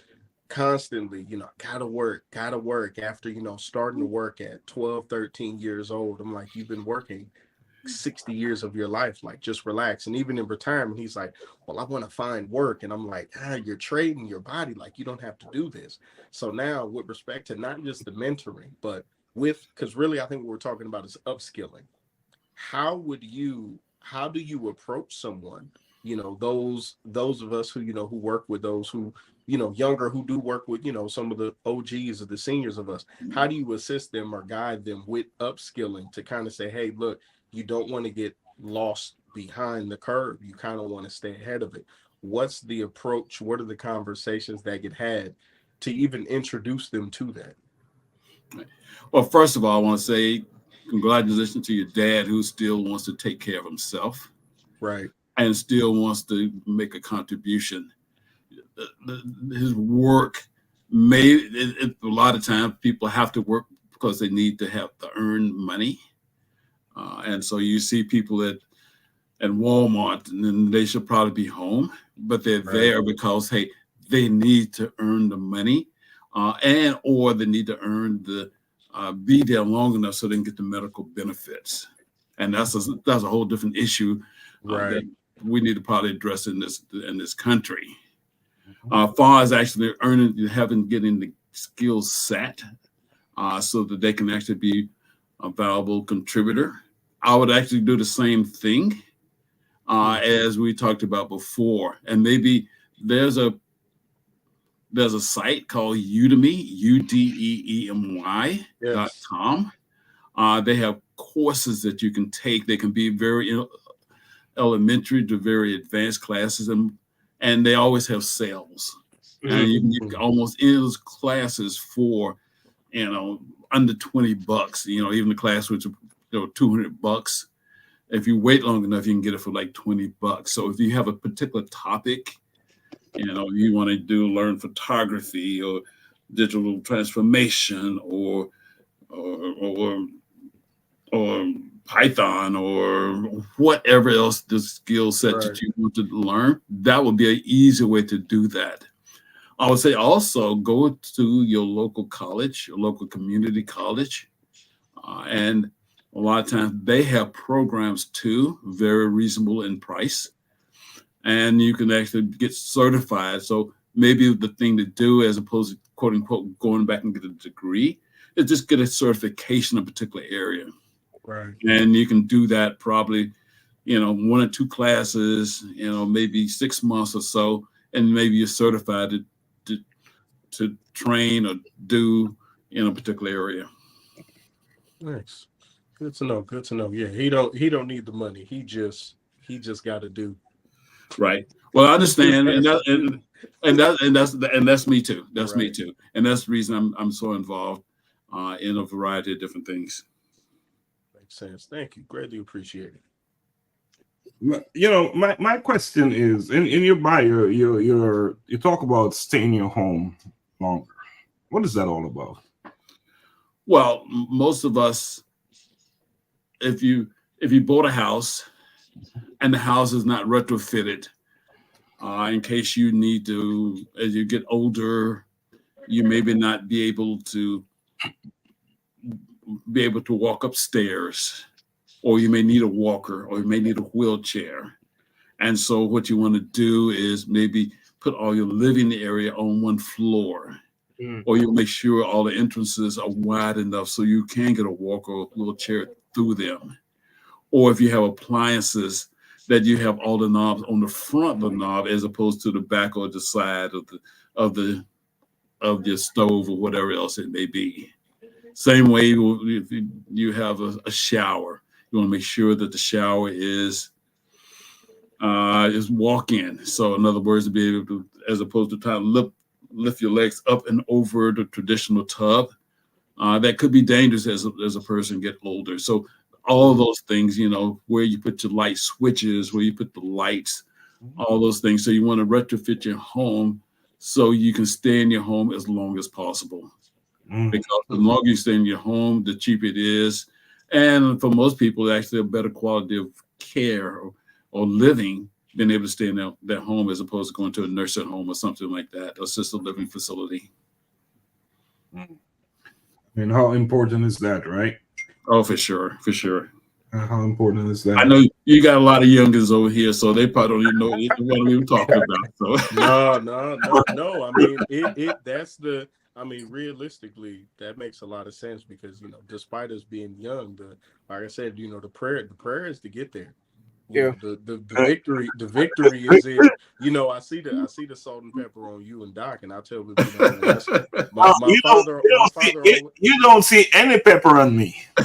constantly, gotta work after, starting to work at 12, 13 years old. I'm like, you've been working 60 years of your life, like, just relax. And even in retirement, he's like, well, I want to find work. And I'm like, you're trading your body, like, you don't have to do this. So now, with respect to not just the mentoring, but because really I think what we're talking about is upskilling. How do you approach someone, those of us who, who work with those who, younger, who do work with, some of the OGs or the seniors of us? How do you assist them or guide them with upskilling to kind of say, hey, look, you don't want to get lost behind the curve. You kind of want to stay ahead of it. What's the approach? What are the conversations that get had to even introduce them to that? Well, first of all, I want to say congratulations to your dad, who still wants to take care of himself. Right. And still wants to make a contribution. His work a lot of times people have to work because they need to earn money. And so you see people at Walmart, and then they should probably be home, but they're there because, hey, they need to earn the money, or they need to earn be there long enough so they can get the medical benefits. And that's a whole different issue that we need to probably address in this country. Far as actually getting the skills set so that they can actually be a valuable contributor. I would actually do the same thing as we talked about before. And maybe there's a site called Udemy, UDEEMY.com. They have courses that you can take. They can be very elementary to very advanced classes, and they always have sales. And you can get almost any of those classes for, under $20. Even the class which $200. If you wait long enough, you can get it for like $20. So if you have a particular topic, you want to learn photography or digital transformation or Python or whatever else the skill set that you want to learn, that would be an easy way to do that. I would say also go to your local college, your local community college. And a lot of times they have programs too, very reasonable in price, and you can actually get certified. So maybe the thing to do, as opposed to quote unquote going back and get a degree, is just get a certification in a particular area. Right. And you can do that probably, 1 or 2 classes, maybe 6 months or so, and maybe you're certified to train or do in a particular area. Nice. Good to know. Good to know. Yeah, he don't need the money. He just got to do. Right. Well, I understand, and that's me too. That's Right. me too, and that's the reason I'm so involved in a variety of different things. Makes sense. Thank you. Greatly appreciate it. My question is, in your bio, you talk about staying in your home longer. What is that all about? Well, most of us, if you bought a house and the house is not retrofitted, in case you need to, as you get older, you maybe not be able to walk upstairs, or you may need a walker, or you may need a wheelchair. And so what you want to do is maybe put all your living area on one floor, or you make sure all the entrances are wide enough so you can get a walker or wheelchair through them. Or if you have appliances, that you have all the knobs on the front of the knob as opposed to the back or the side of your stove or whatever else it may be. Same way, if you have a shower, you want to make sure that the shower is walk-in. So in other words, to be able to, as opposed to trying to lift your legs up and over the traditional tub, that could be dangerous as a person get older. So all of those things, where you put your light switches, where you put the lights, all those things. So you want to retrofit your home so you can stay in your home as long as possible. Because the longer you stay in your home, the cheaper it is. And for most people, actually a better quality of care or living, being able to stay in their home as opposed to going to a nursing home or something like that, assisted living facility. And how important is that, right? Oh, for sure. How important is that? I know you got a lot of youngins over here, so they probably don't even know what we were talking about. So No. I mean, realistically, that makes a lot of sense because despite us being young, like I said, the prayer is to get there. The victory is in. I see the salt and pepper on you and Doc, and I tell people, my father. You don't see any pepper on me. All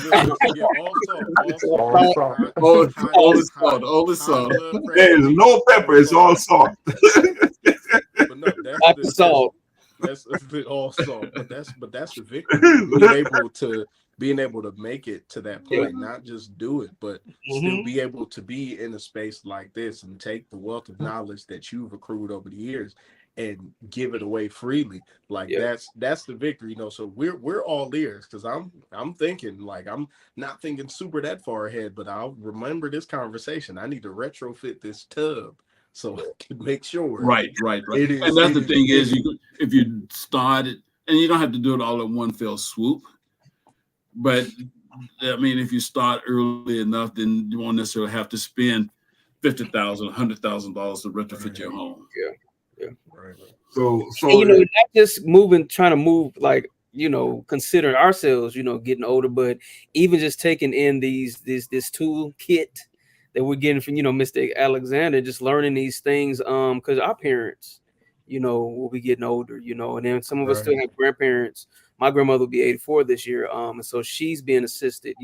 the salt. There is no pepper. It's all salt. But no, that's salt. That's all salt. But that's the victory. Being able to make it to that point, not just do it, but still be able to be in a space like this and take the wealth of knowledge that you've accrued over the years and give it away freely. That's the victory, So we're all ears because I'm thinking, like, I'm not thinking super that far ahead, but I'll remember this conversation. I need to retrofit this tub so I can make sure. Right. And that's the thing is, if you start it, and you don't have to do it all in one fell swoop. But I mean, if you start early enough, then you won't necessarily have to spend $50,000, $100,000 to retrofit your home. Yeah. Right. So not just trying to move, like, considering ourselves, getting older, but even just taking in this tool kit that we're getting from, Mr. Alexander, just learning these things, because our parents, will be getting older, and then some of us still have grandparents. My grandmother will be 84 this year. And so she's being assisted,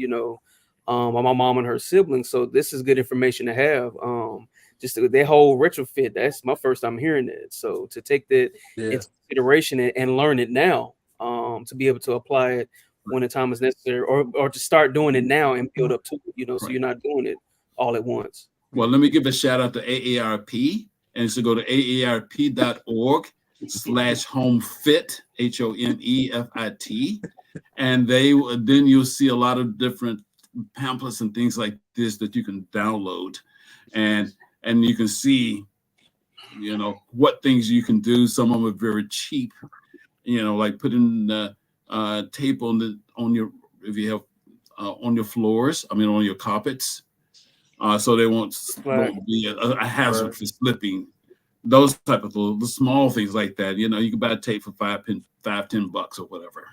by my mom and her siblings. So this is good information to have. Just their whole retrofit. That's my first time hearing it. So to take that into consideration and learn it now, to be able to apply it when the time is necessary, or to start doing it now and build up to it, so you're not doing it all at once. Well, let me give a shout out to AARP, and so go to aarp.org/homefit, HOMEFIT, and then you'll see a lot of different pamphlets and things like this that you can download, and you can see, what things you can do. Some of them are very cheap, like putting tape on your, if you have on your floors. I mean, on your carpets, so they won't be a hazard for slipping. Those type of the small things like that. You know, you can buy a tape for $10 or whatever.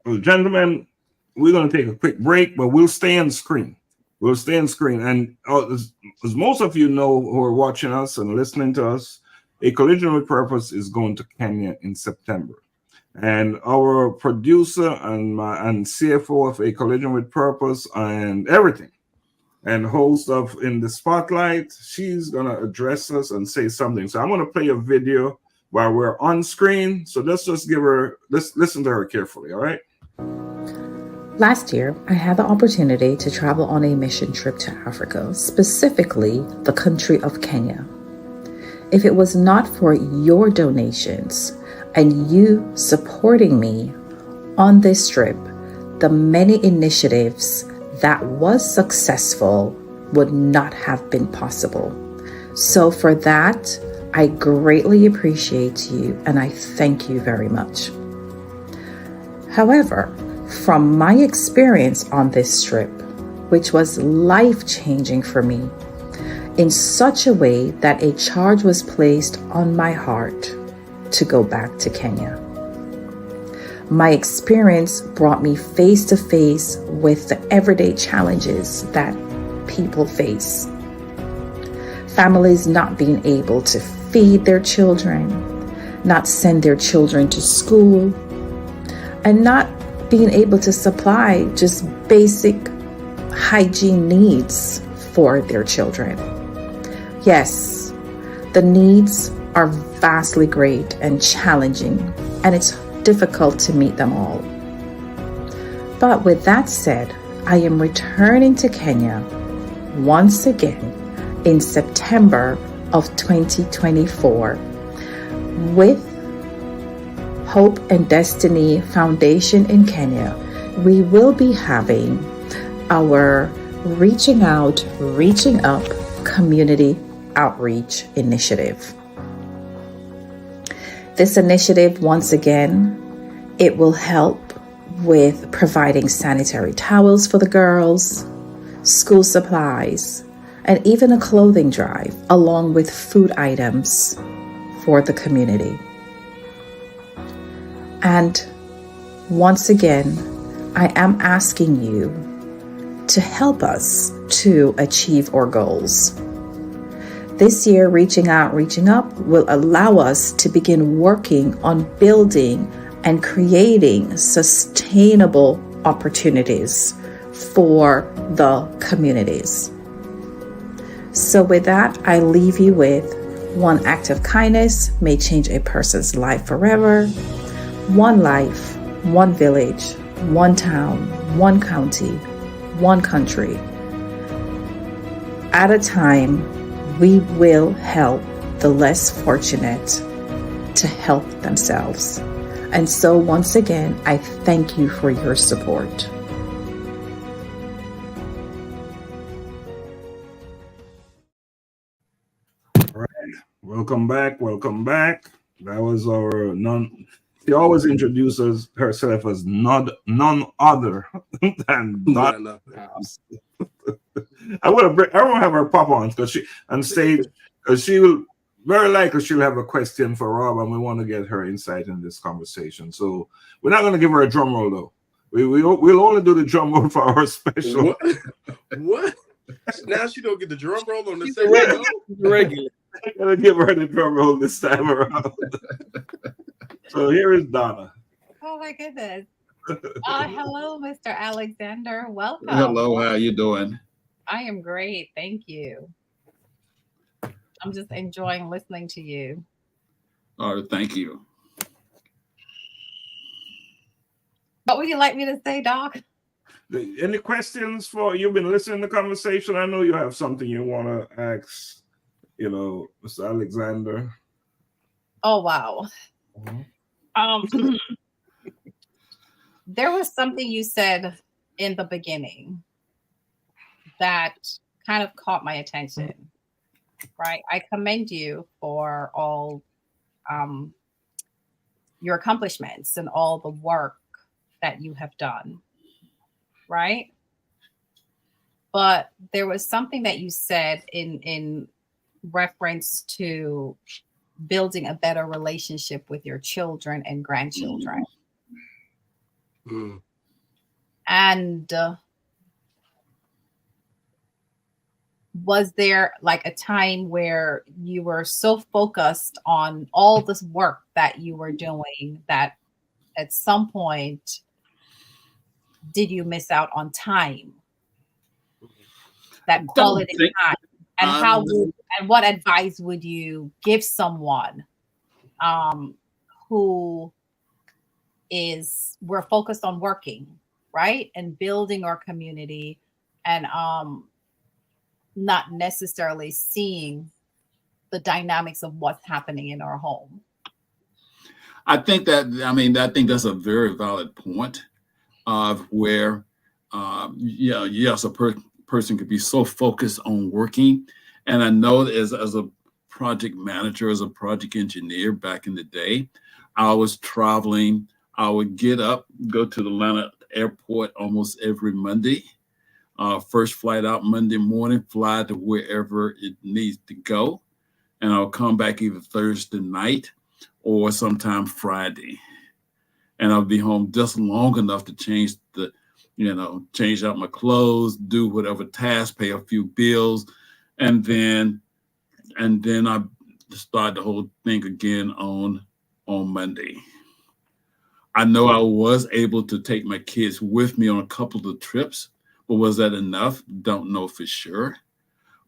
Well, gentlemen, we're going to take a quick break, but we'll stay on screen. We'll stay on screen. And as most of you know who are watching us and listening to us, A Collision with Purpose is going to Kenya in September. And our producer and CFO of A Collision with Purpose and everything, and host of In the Spotlight, she's going to address us and say something. So I'm going to play a video while we're on screen. So let's just listen to her carefully, all right? Last year, I had the opportunity to travel on a mission trip to Africa, specifically the country of Kenya. If it was not for your donations and you supporting me on this trip, the many initiatives that was successful would not have been possible. So for that, I greatly appreciate you and I thank you very much. However, from my experience on this trip, which was life-changing for me, in such a way that a charge was placed on my heart to go back to Kenya. My experience brought me face to face with the everyday challenges that people face. Families not being able to feed their children, not send their children to school, and not being able to supply just basic hygiene needs for their children. Yes, the needs are vastly great and challenging, and it's difficult to meet them all. But with that said, I am returning to Kenya once again in September of 2024 with Hope and Destiny Foundation in Kenya. We will be having our Reaching Out, Reaching Up community outreach initiative. This initiative, once again, it will help with providing sanitary towels for the girls, school supplies, and even a clothing drive, along with food items for the community. And once again, I am asking you to help us to achieve our goals. This year, Reaching Out, Reaching Up will allow us to begin working on building and creating sustainable opportunities for the communities. So with that, I leave you with one act of kindness may change a person's life forever. One life, one village, one town, one county, one country. At a time, we will help the less fortunate to help themselves. And so once again, I thank you for your support. All right. Welcome back. Welcome back. That was our she always introduces herself as none other than Donna. I want to have her pop on because she will very likely she'll have a question for Rob, and we want to get her insight in this conversation. So we're not going to give her a drum roll though. We'll only do the drum roll for our special. What? Now she don't get the drum roll on the second regular. I'm gonna give her the drum roll this time around. So here is Donna. Oh my goodness. Hello, Mr. Alexander. Welcome. Hello, how you doing? I am great. Thank you. I'm just enjoying listening to you. All right, thank you. What would you like me to say, Doc? Any questions for you've been listening to the conversation? I know you have something you want to ask, Mr. Alexander. Oh wow. There was something you said in the beginning that kind of caught my attention, right? I commend you for all your accomplishments and all the work that you have done, right? But there was something that you said in reference to building a better relationship with your children and grandchildren. Mm. And was there like a time where you were so focused on all this work that you were doing that at some point did you miss out on time, that quality time? And how would, and what advice would you give someone who is, we're focused on working, right, and building our community, and not necessarily seeing the dynamics of what's happening in our home? I think that's a very valid point of where, yes, a person could be so focused on working. And I know that as a project manager, as a project engineer back in the day, I was traveling. I would get up, go to the Atlanta airport almost every Monday. First flight out Monday morning, fly to wherever it needs to go. And I'll come back either Thursday night or sometime Friday. And I'll be home just long enough to change out my clothes, do whatever task, pay a few bills, and then I start the whole thing again on Monday. I know I was able to take my kids with me on a couple of trips, but was that enough? Don't know for sure.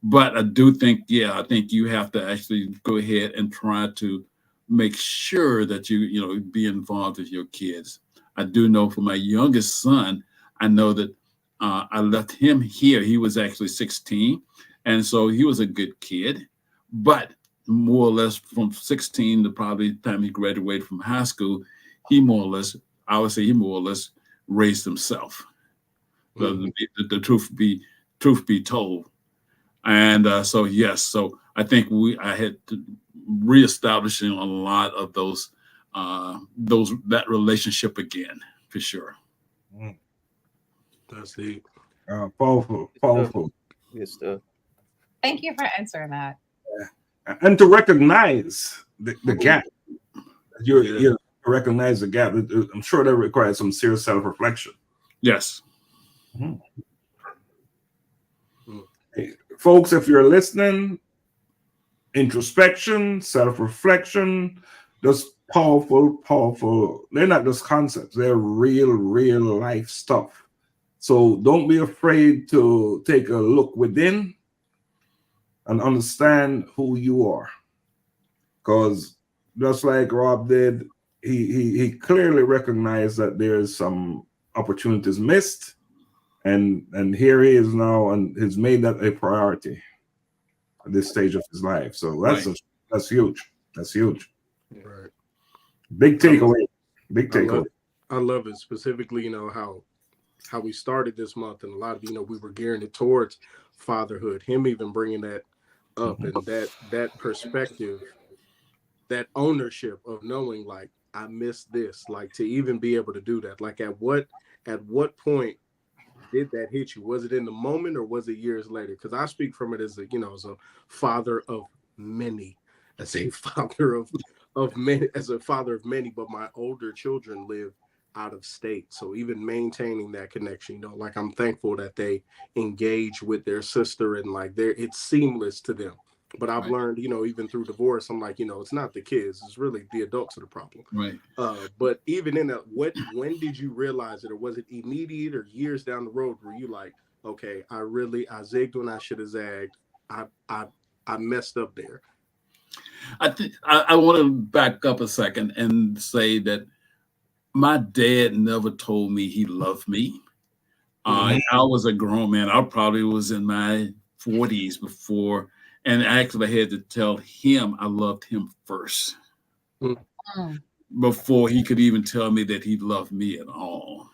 But I do think, I think you have to actually go ahead and try to make sure that you be involved with your kids. I do know for my youngest son, I know that I left him here. He was actually 16. And so he was a good kid, but more or less from 16 to probably the time he graduated from high school, I would say he more or less raised himself. Mm-hmm. The truth be told. And so I think I had to reestablishing a lot of that relationship again, for sure. Mm. That's deep. Powerful. Good stuff. Thank you for answering that. And to recognize the gap. You recognize the gap. I'm sure that requires some serious self-reflection. Yes. Mm-hmm. Hey, folks, if you're listening, introspection, self-reflection, just powerful. They're not just concepts. They're real life stuff. So don't be afraid to take a look within and understand who you are. Because just like Rob did, he clearly recognized that there's some opportunities missed. And here he is now, and has made that a priority at this stage of his life. So that's huge. That's huge. Right. Big takeaway. I love it, specifically, how we started this month, and a lot of we were gearing it towards fatherhood. Him even bringing that up, and that perspective, that ownership of knowing, like, I missed this, like, to even be able to do that. Like, at what point did that hit you? Was it in the moment, or was it years later? Because I speak from it as a father of many, as a father of many, but my older children live out of state. So even maintaining that connection, like, I'm thankful that they engage with their sister, and like it's seamless to them. But I've learned, even through divorce, I'm like, it's not the kids, it's really the adults are the problem. Right. But even in that, when did you realize it, or was it immediate, or years down the road where you like, okay, I zigged when I should have zagged. I messed up there. I think I want to back up a second and say that my dad never told me he loved me. I was a grown man. I probably was in my 40s before. And actually, I had to tell him I loved him first before he could even tell me that he loved me at all.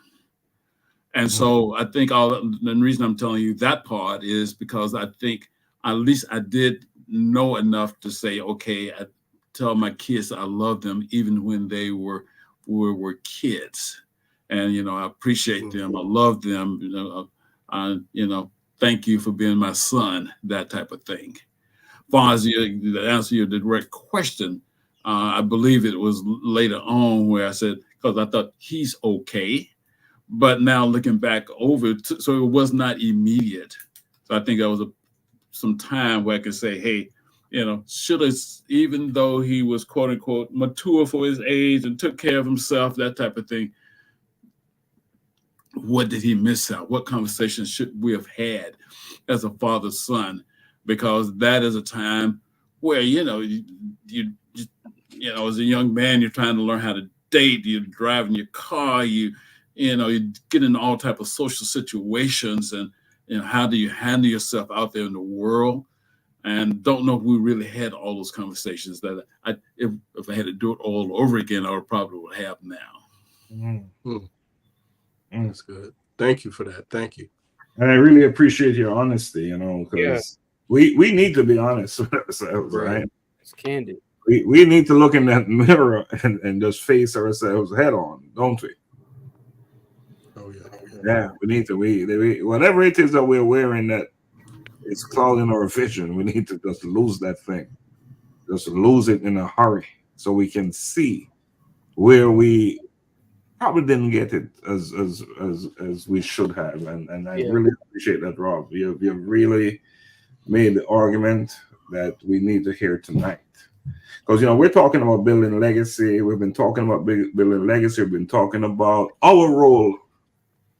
And so I think the reason I'm telling you that part is because I think at least I did know enough to say, okay, I tell my kids I love them even when they were kids. and I appreciate them. I love them. Thank you for being my son. That type of thing. As far as the answer your direct question, I believe it was later on where I said, because I thought he's okay, but now looking back over, so it was not immediate. So I think that was some time where I could say, hey, should have, even though he was quote unquote mature for his age and took care of himself, that type of thing. What did he miss out? What conversations should we have had as a father-son? Because that is a time where, you as a young man, you're trying to learn how to date, you're driving your car, you get in all type of social situations, and how do you handle yourself out there in the world? And don't know if we really had all those conversations that if I had to do it all over again, I probably would have now. That's good. Thank you for that. Thank you. And I really appreciate your honesty, because we need to be honest with ourselves, right? It's candid. We need to look in that mirror and just face ourselves head on, don't we? Oh yeah. Yeah, we need to. We whatever it is that we're wearing that is clouding our vision, we need to just lose that thing, just lose it in a hurry, so we can see where we probably didn't get it as we should have. And I really appreciate that, Rob. You've really made the argument that we need to hear tonight. Because, we're talking about building legacy. We've been talking about building legacy. We've been talking about our role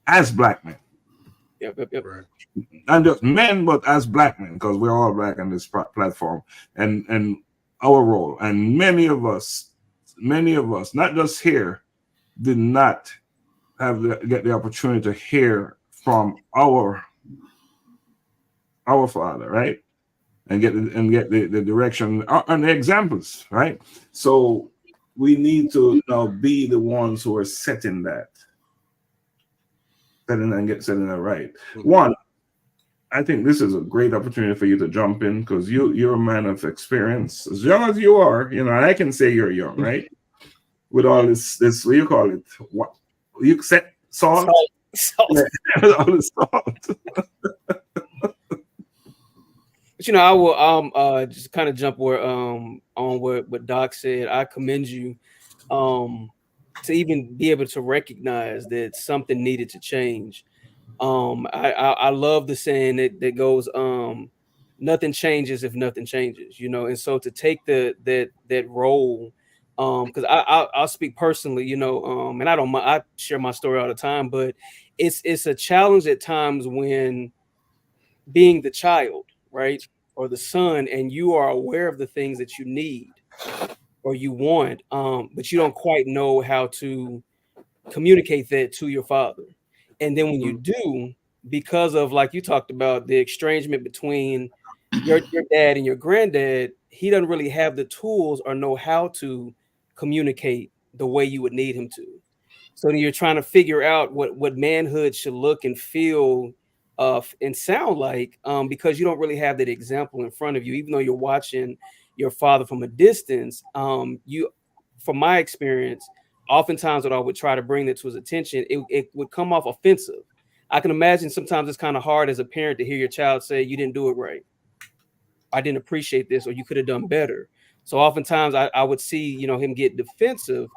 as Black men. Yep. Right. Not just men, but as Black men, because we're all Black on this platform. And our role. And many of us, not just here, did not get the opportunity to hear from our father, right? And get the direction and the examples, right? So we need to now be the ones who are setting that right. One, I think this is a great opportunity for you to jump in, because you're a man of experience. As young as you are, and I can say you're young, right? With all this what do you call it? What you said, salt? Salt. Yeah, all the salt. But I will just kind of jump on what Doc said. I commend you to even be able to recognize that something needed to change. I love the saying that goes, nothing changes if nothing changes, and so to take that role, because I'll speak personally, and I share my story all the time, but it's a challenge at times when being the child, right, or the son, and you are aware of the things that you need or you want, but you don't quite know how to communicate that to your father. And then when you do, because of, like you talked about, the estrangement between your dad and your granddad, he doesn't really have the tools or know how to communicate the way you would need him to. So then you're trying to figure out what manhood should look and feel and sound like, because you don't really have that example in front of you, even though you're watching your father from a distance. From my experience, oftentimes what I would try to bring that to his attention, it would come off offensive. I can imagine sometimes it's kind of hard as a parent to hear your child say, you didn't do it right, I didn't appreciate this, or you could have done better. So oftentimes I would see, him get defensive.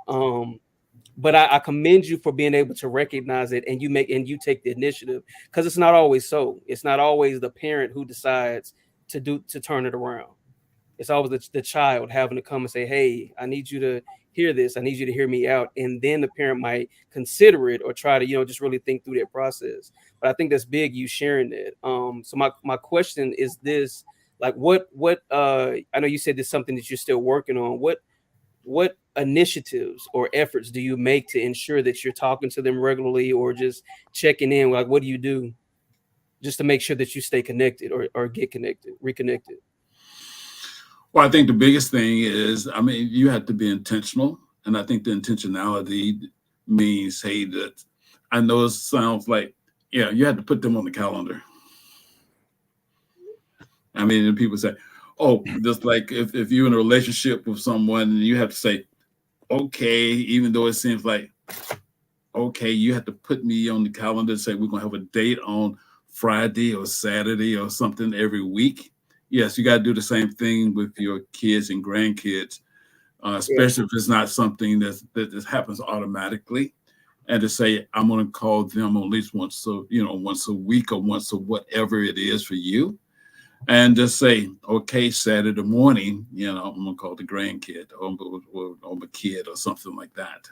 But I commend you for being able to recognize it, and you take the initiative, because it's not always so. It's not always the parent who decides to turn it around. It's always the child having to come and say, hey, I need you to hear this. I need you to hear me out. And then the parent might consider it or try to, just really think through that process. But I think that's big, you sharing that. So my question is this, like what I know you said there's something that you're still working on. What initiatives or efforts do you make to ensure that you're talking to them regularly, or just checking in? Like, what do you do just to make sure that you stay connected or get reconnected? Well, I think the biggest thing is, you have to be intentional. And I think the intentionality means, hey, that I know it sounds like, you have to put them on the calendar. And people say, oh, just like if you're in a relationship with someone, you have to say, okay, even though it seems like okay, you have to put me on the calendar and say we're going to have a date on Friday or Saturday or something every week. Yes, you got to do the same thing with your kids and grandkids, especially if it's not something that just happens automatically. And to say, I'm going to call them at least once a week or once or whatever it is for you. And just say, okay, Saturday morning, I'm going to call the grandkid or my kid or something like that.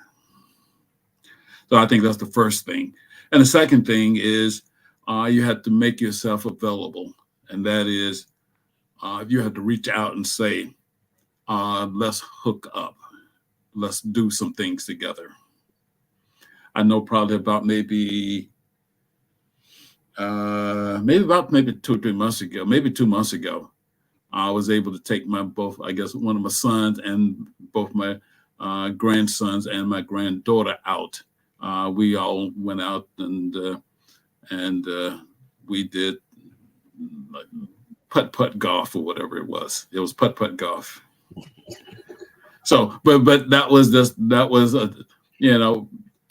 So I think that's the first thing. And the second thing is you have to make yourself available. And that is you have to reach out and say, let's hook up. Let's do some things together. I know probably about maybe 2 or 3 months ago, maybe 2 months ago, I was able to take one of my sons and both my grandsons and my granddaughter out. We all went out and we did like putt putt golf or whatever it was. It was putt putt golf. So, but that was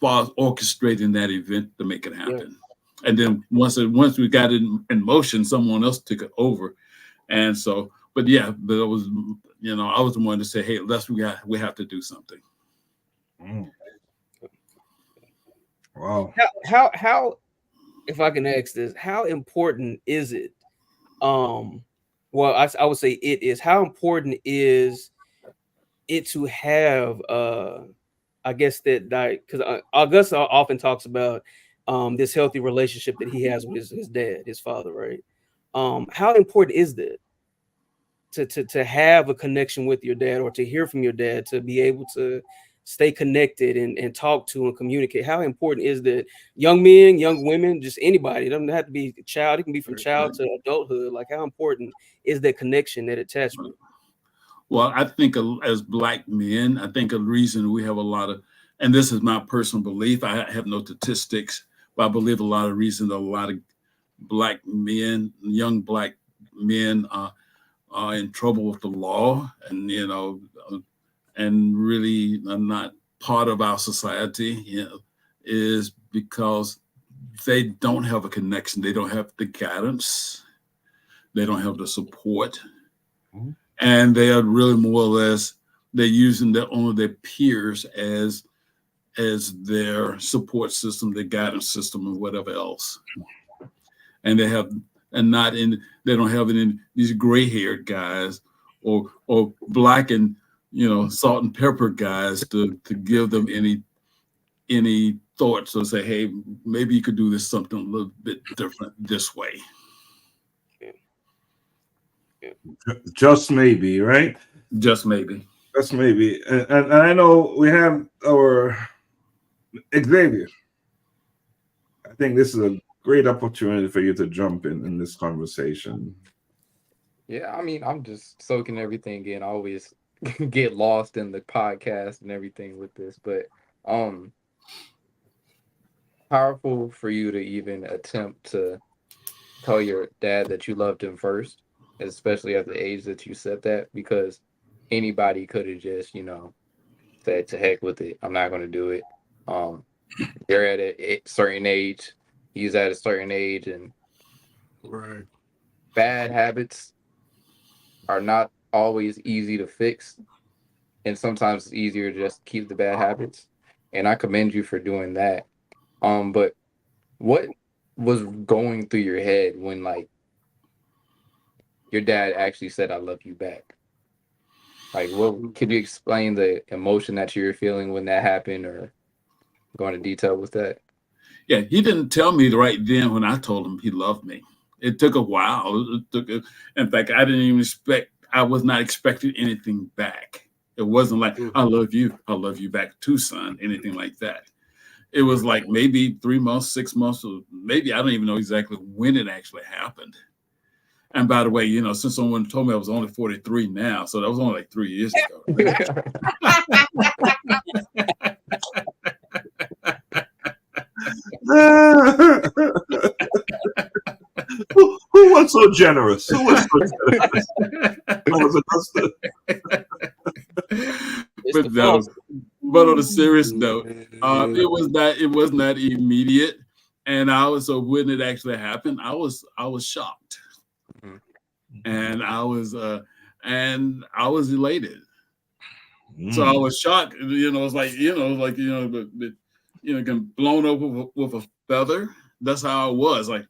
orchestrating that event to make it happen. Yeah. And then once we got it in motion, someone else took it over. And so, but it was, I was the one to say, hey, we have to do something. Mm. Wow. How, if I can ask this, how important is it? Well, I would say it is. How important is it to have, I guess that, because Augusta often talks about this healthy relationship that he has with his dad, his father, right? How important is that to have a connection with your dad, or to hear from your dad, to be able to stay connected and talk to and communicate? How important is that? Young men, young women, just anybody. It doesn't have to be a child. It can be from child to adulthood. Like, how important is that connection, that attachment? Well, I think as Black men, I think a reason we have a lot of, and this is my personal belief, I have no statistics, but I believe a lot of reasons a lot of Black men, young Black men are in trouble with the law, and and really are not part of our society, is because they don't have a connection. They don't have the guidance. They don't have the support. Mm-hmm. And they are really more or less, they're using only their peers as their support system, their guidance system, and whatever else. And they don't have any these gray-haired guys or Black and salt and pepper guys to give them any thoughts, or say, hey, maybe you could do this something a little bit different this way. Just maybe, right? Just maybe. Just maybe. And I know we have our Xavier. I think this is a great opportunity for you to jump in this conversation. Yeah, I mean, I'm just soaking everything in. I always get lost in the podcast and everything with this, but powerful for you to even attempt to tell your dad that you loved him first, especially at the age that you said that, because anybody could have just, said, to heck with it, I'm not going to do it. They're at a certain age, he's at a certain age, and right. Bad habits are not always easy to fix, and sometimes it's easier to just keep the bad habits, and I commend you for doing that. But what was going through your head when, like, your dad actually said, I love you back? Like, what could you explain the emotion that you were feeling when that happened, or go into detail with that? Yeah, he didn't tell me right then when I told him he loved me. It took a while. In fact, I didn't even I was not expecting anything back. It wasn't like, I love you back too, son, anything like that. It was like maybe 3 months, 6 months, or maybe I don't even know exactly when it actually happened. And by the way, since someone told me I was only 43 now, so that was only like 3 years ago. Who was so generous? Who was so generous? But on a serious note, It wasn't that immediate, and when it actually happened, I was shocked, and I was elated. So I was shocked. It's like getting blown up with a feather. That's how I was. Like,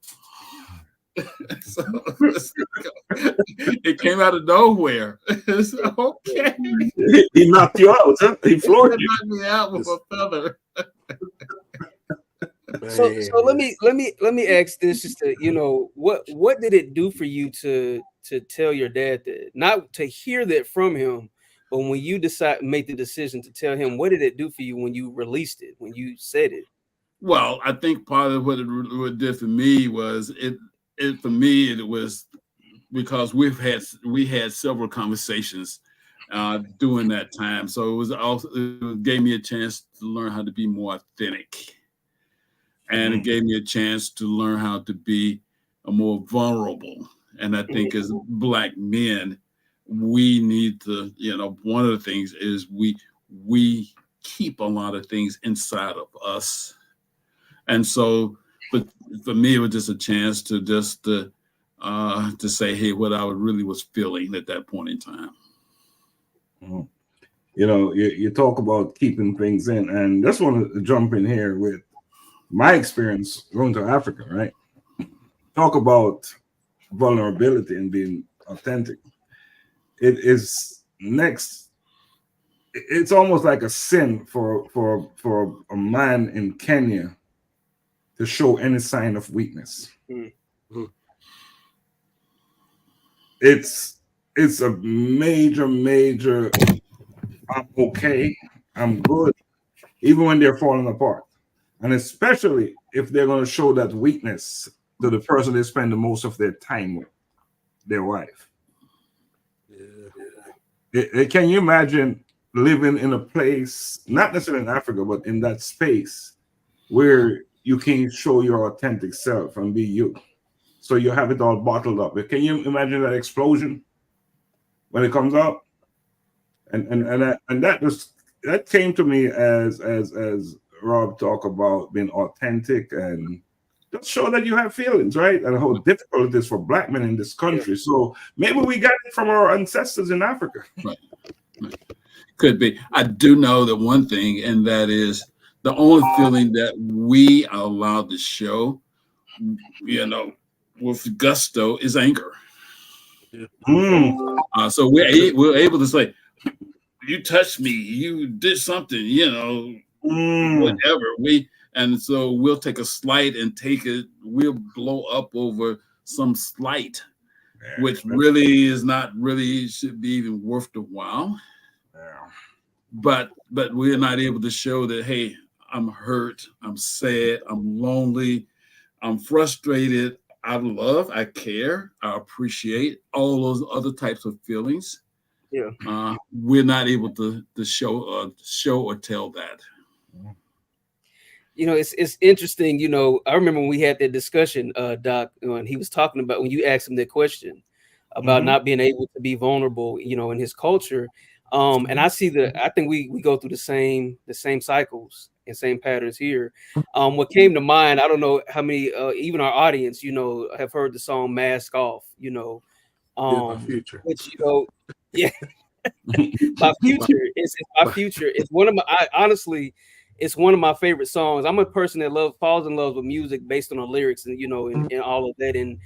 so it came out of nowhere. It's okay. He knocked you out. Huh? He floored you. Knocked me out with a feather. So let me ask this, just to, what did it do for you to tell your dad that? Not to hear that from him, but when you make the decision to tell him, what did it do for you when you released it, when you said it? Well, I think part of what it did for me was it was because we had several conversations during that time. So it gave me a chance to learn how to be more authentic. And it gave me a chance to learn how to be more vulnerable. And I think as Black men, we need to, one of the things is we keep a lot of things inside of us. And so, but for me, it was just a chance to say, hey, what I really was feeling at that point in time. You talk about keeping things in, and just want to jump in here with my experience going to Africa, right? Talk about vulnerability and being authentic. It is next. It's almost like a sin for a man in Kenya to show any sign of weakness. Mm-hmm. It's a major. I'm okay. I'm good, even when they're falling apart. And especially if they're going to show that weakness to the person they spend the most of their time with, their wife. Yeah. Can you imagine living in a place, not necessarily in Africa, but in that space where you can show your authentic self and be you? So you have it all bottled up. Can you imagine that explosion when it comes out? And that came to me as Rob talk about being authentic and just show that you have feelings, right? And how difficult it is for Black men in this country. Yeah. So maybe we got it from our ancestors in Africa. Right. Could be. I do know that one thing, and that is the only feeling that we are allowed to show, with gusto, is anger. Yeah. So we're able to say, you touched me, you did something, whatever. And so we'll take a slight and we'll blow up over some slight, which really is not really should be even worth the while. Yeah. But we're not able to show that, hey, I'm hurt, I'm sad, I'm lonely, I'm frustrated, I love, I care, I appreciate all those other types of feelings. Yeah. We're not able to show or tell that. It's interesting. I remember when we had that discussion, Doc, and he was talking about when you asked him that question about not being able to be vulnerable, in his culture. And I think we go through the same cycles and same patterns here. What came to mind, I don't know how many, even our audience, have heard the song "Mask Off." My future. Which yeah. My future is my future. It's one of my. Honestly, it's one of my favorite songs. I'm a person that falls in love with music based on the lyrics and and all of that.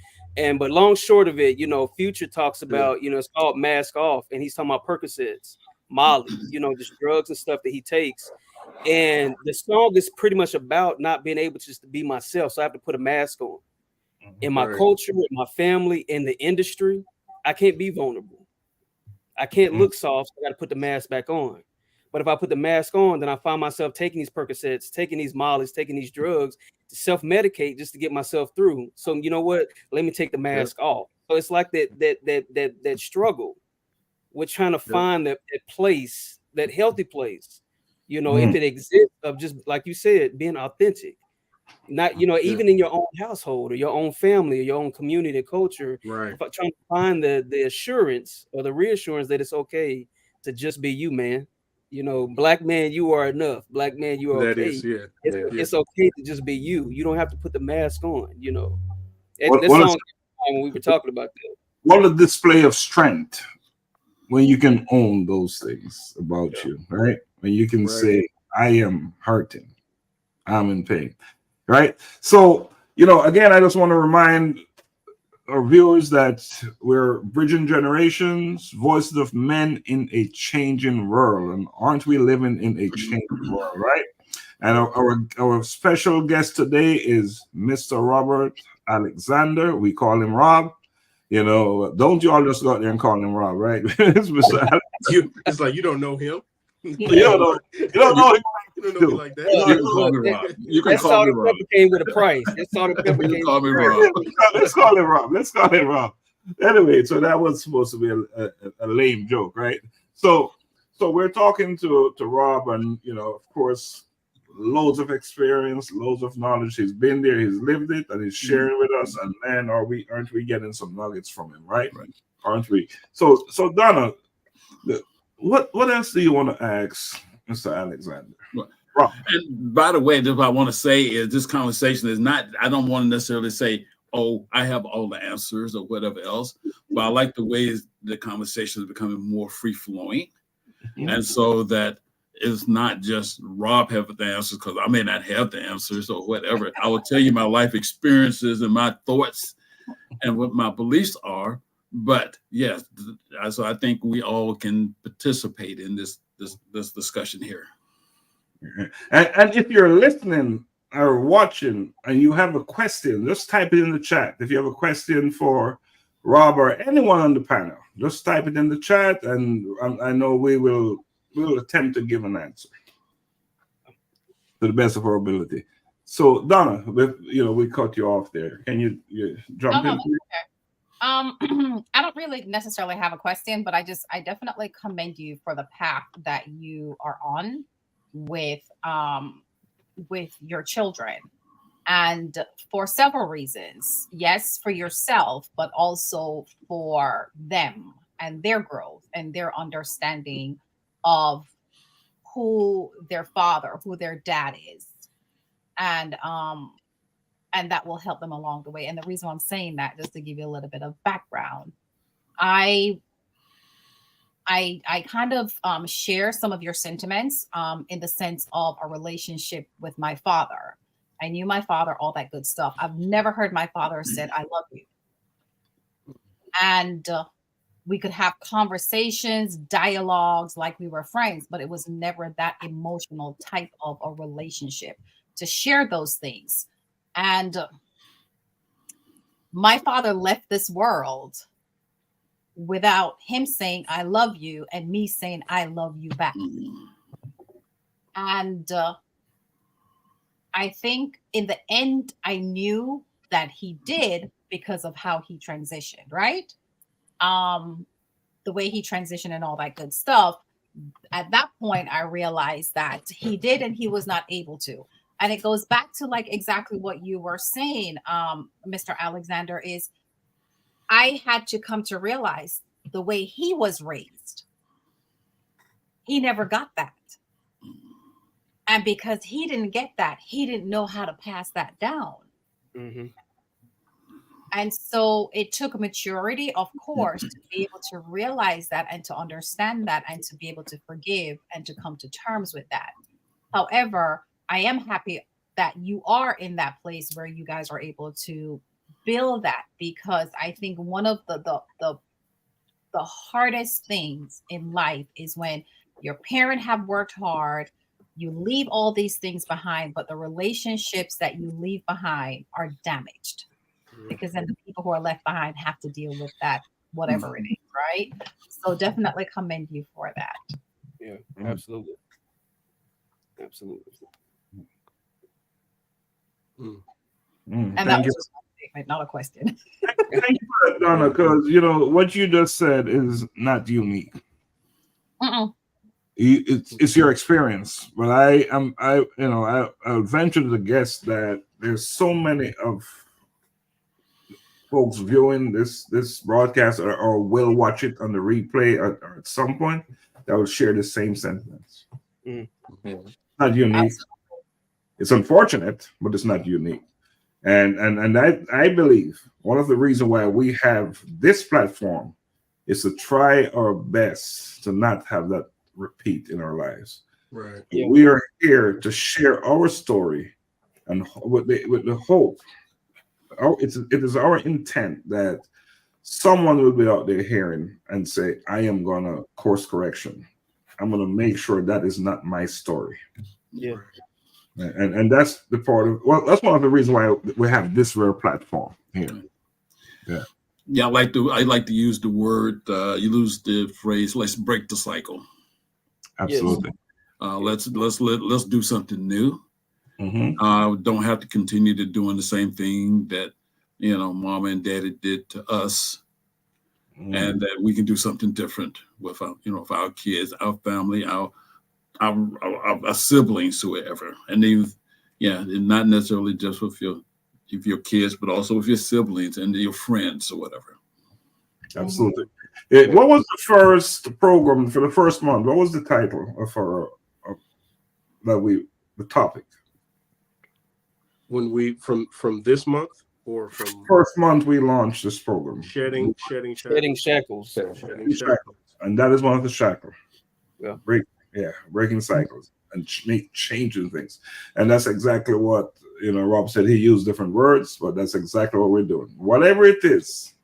But long short of it, Future talks about it's called "Mask Off," and he's talking about Percocets, Molly, just drugs and stuff that he takes. And the song is pretty much about not being able just to be myself, so I have to put a mask on. In my culture, in my family, in the industry, I can't be vulnerable. I can't look soft, so I got to put the mask back on. But if I put the mask on, then I find myself taking these Percocets, taking these Mollies, taking these drugs to self-medicate just to get myself through. So you know what? Let me take the mask off. So it's like that struggle. We're trying to find that place, that healthy place, if it exists, of just like you said, being authentic. Not, even in your own household or your own family or your own community and culture, right? Trying to find the assurance or the reassurance that it's okay to just be you, man. Black man, you are enough. Black man, you are That okay. is, yeah. It's okay to just be you. You don't have to put the mask on. What, That what song is when we were talking about that. what a display of strength when you can own those things about you, right? When you can say, I am hurting, I'm in pain, right? So, again, I just want to remind our viewers that we're bridging generations, voices of men in a changing world. And aren't we living in a changing world, right? And our special guest today is Mr. Robert Alexander. We call him Rob. Don't you all just go out there and call him Rob, right? It's Mr. Alex. It's like you don't know him. You don't know him. You don't know me like that. You can call me Rob. You can That call salt me and Rob. pepper came with a price. That salt and pepper You came can call with me a price. Rob. Let's call him Rob. Anyway, so that was supposed to be a lame joke, right? So we're talking to Rob, and of course, loads of experience, loads of knowledge. He's been there, he's lived it, and he's sharing with us. And man, aren't we getting some nuggets from him, right? Aren't we? So Donna, what else do you want to ask Mr. Alexander? Rob. And by the way, what I want to say is this conversation is not, I don't want to necessarily say, oh, I have all the answers or whatever else, but I like the way the conversation is becoming more free-flowing. And so that it's not just Rob have the answers, because I may not have the answers or whatever. I will tell you my life experiences and my thoughts and what my beliefs are. But yes, so I think we all can participate in this discussion here. And if you're listening or watching and you have a question, just type it in the chat. If you have a question for Rob or anyone on the panel, just type it in the chat, and I know we'll attempt to give an answer to the best of our ability. So Donna, we cut you off there. Can you jump in? Okay. I don't really necessarily have a question, but I definitely commend you for the path that you are on with your children, and for several reasons. Yes, for yourself, but also for them and their growth and their understanding of who their father, who their dad is, and that will help them along the way. And the reason why I'm saying that, just to give you a little bit of background, I kind of share some of your sentiments in the sense of a relationship with my father. I knew my father, all that good stuff. I've never heard my father said, I love you. And we could have conversations, dialogues like we were friends, but it was never that emotional type of a relationship to share those things. And my father left this world without him saying, I love you, and me saying, I love you back. And I think in the end, I knew that he did because of how he transitioned, right? The way he transitioned and all that good stuff. At that point, I realized that he did and he was not able to. And it goes back to like exactly what you were saying, Mr. Alexander, is I had to come to realize the way he was raised, he never got that. And because he didn't get that, he didn't know how to pass that down. Mm-hmm. And so it took maturity, of course, to be able to realize that and to understand that and to be able to forgive and to come to terms with that. However, I am happy that you are in that place where you guys are able to build that, because I think one of the hardest things in life is when your parent have worked hard, you leave all these things behind, but the relationships that you leave behind are damaged, because then the people who are left behind have to deal with that, whatever it is, right? So definitely commend you for that. Yeah, absolutely. Absolutely. And that was just a statement, not a question. Thank you for that, Donna, because what you just said is not unique. It's your experience, but I'll venture to guess that there's so many of folks viewing this broadcast or will watch it on the replay or at some point that would share the same sentiments. Yeah. Not unique. It's unfortunate, but it's not unique. And I believe one of the reasons why we have this platform is to try our best to not have that repeat in our lives. Right. Yeah. We are here to share our story and with the hope. It is our intent that someone will be out there hearing and say, I am going to course correction. I'm going to make sure that is not my story. Yeah. And that's the part of, well, that's one of the reasons why we have this rare platform here. Yeah, I like to use the word, you use the phrase, let's break the cycle. Absolutely. Let's do something new. Mm-hmm. Don't have to continue to doing the same thing that mama and daddy did to us, and that we can do something different with our kids, our family, our siblings, whoever, and then not necessarily just with your kids, but also with your siblings and your friends or whatever. Absolutely. What was the first program for the first month? What was the title of our the topic? When we from this month or from First month we launched this program. shedding shackles. And that is one of the shackles. Yeah. Breaking cycles and changing things. And that's exactly what Rob said. He used different words, but that's exactly what we're doing. Whatever it is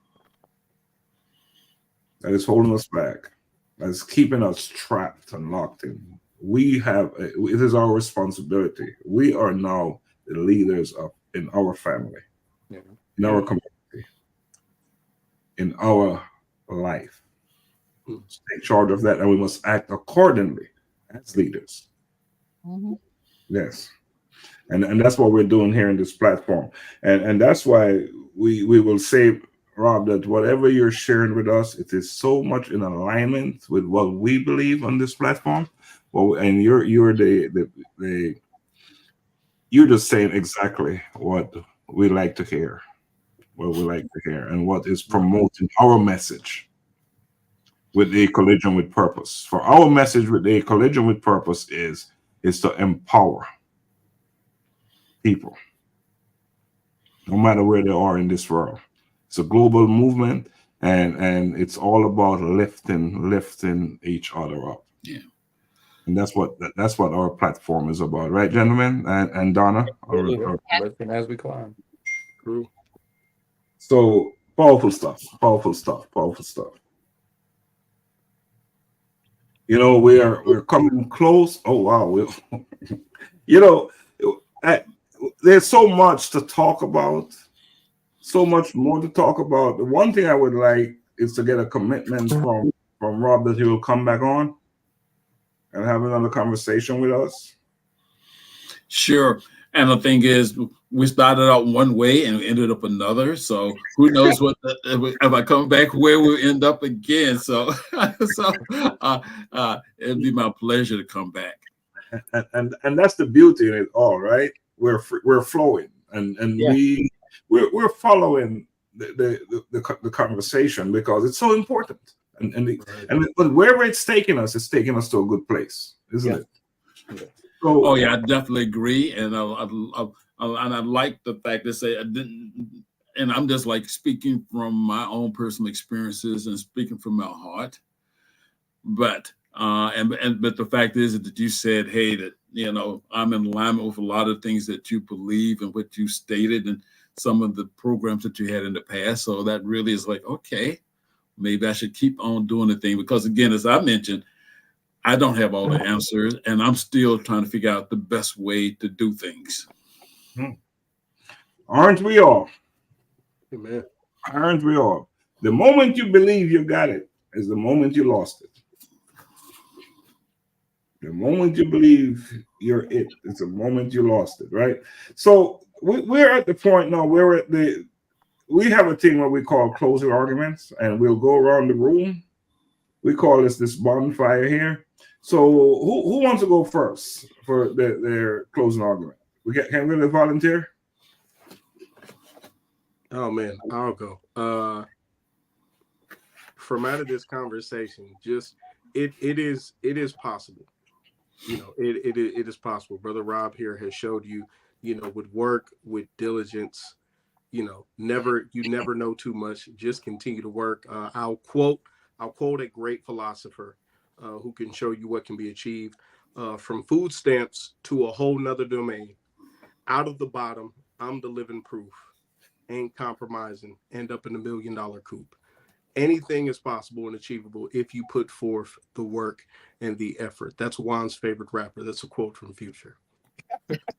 that is holding us back, that is keeping us trapped and locked in, it is our responsibility. We are now the leaders in our family, in our community, in our life. Take charge of that, and we must act accordingly as leaders. Yes. And that's what we're doing here in this platform. And that's why we will say, Rob, that whatever you're sharing with us, it is so much in alignment with what we believe on this platform. Well, and you're just saying exactly what we like to hear, and what is promoting our message with a collision with purpose. For our message with a collision with purpose is to empower people, no matter where they are in this world. It's a global movement, and it's all about lifting each other up. Yeah. And that's what our platform is about, right, gentlemen? And Donna? Lifting as we climb. True. So powerful stuff. We're coming close. Oh wow. There's so much to talk about, so much more to talk about. The one thing I would like is to get a commitment from Rob that he will come back on and have another conversation with us. Sure. And the thing is, we started out one way and ended up another. So who knows if I come back, where we'll end up again. So it'd be my pleasure to come back. And that's the beauty in it all, right? We're flowing, and we're following the conversation because it's so important. But wherever it's taking us to a good place, isn't it? So, oh yeah, I definitely agree, and I like the fact that I didn't, and I'm just like speaking from my own personal experiences and speaking from my heart. But but the fact is that you said, hey, that I'm in alignment with a lot of things that you believe and what you stated and some of the programs that you had in the past. So that really is like, okay, maybe I should keep on doing the thing, because again, as I mentioned, I don't have all the answers, and I'm still trying to figure out the best way to do things. Aren't we all? Amen. Aren't we all? The moment you believe you got it is the moment you lost it. The moment you believe you're it, it's the moment you lost it, right? So we're at the point now where we have a thing what we call closing arguments, and we'll go around the room. We call this bonfire here. So who wants to go first for their closing argument? Can we get a volunteer? Oh man, I'll go. From out of this conversation, just it is possible. You know, it is possible. Brother Rob here has showed you, you know, with work, with diligence, you know, you never know too much. Just continue to work. I'll quote a great philosopher who can show you what can be achieved from food stamps to a whole nother domain. Out of the bottom, I'm the living proof. Ain't compromising. End up in $1 million coop. Anything is possible and achievable if you put forth the work and the effort. That's Juan's favorite rapper. That's a quote from Future.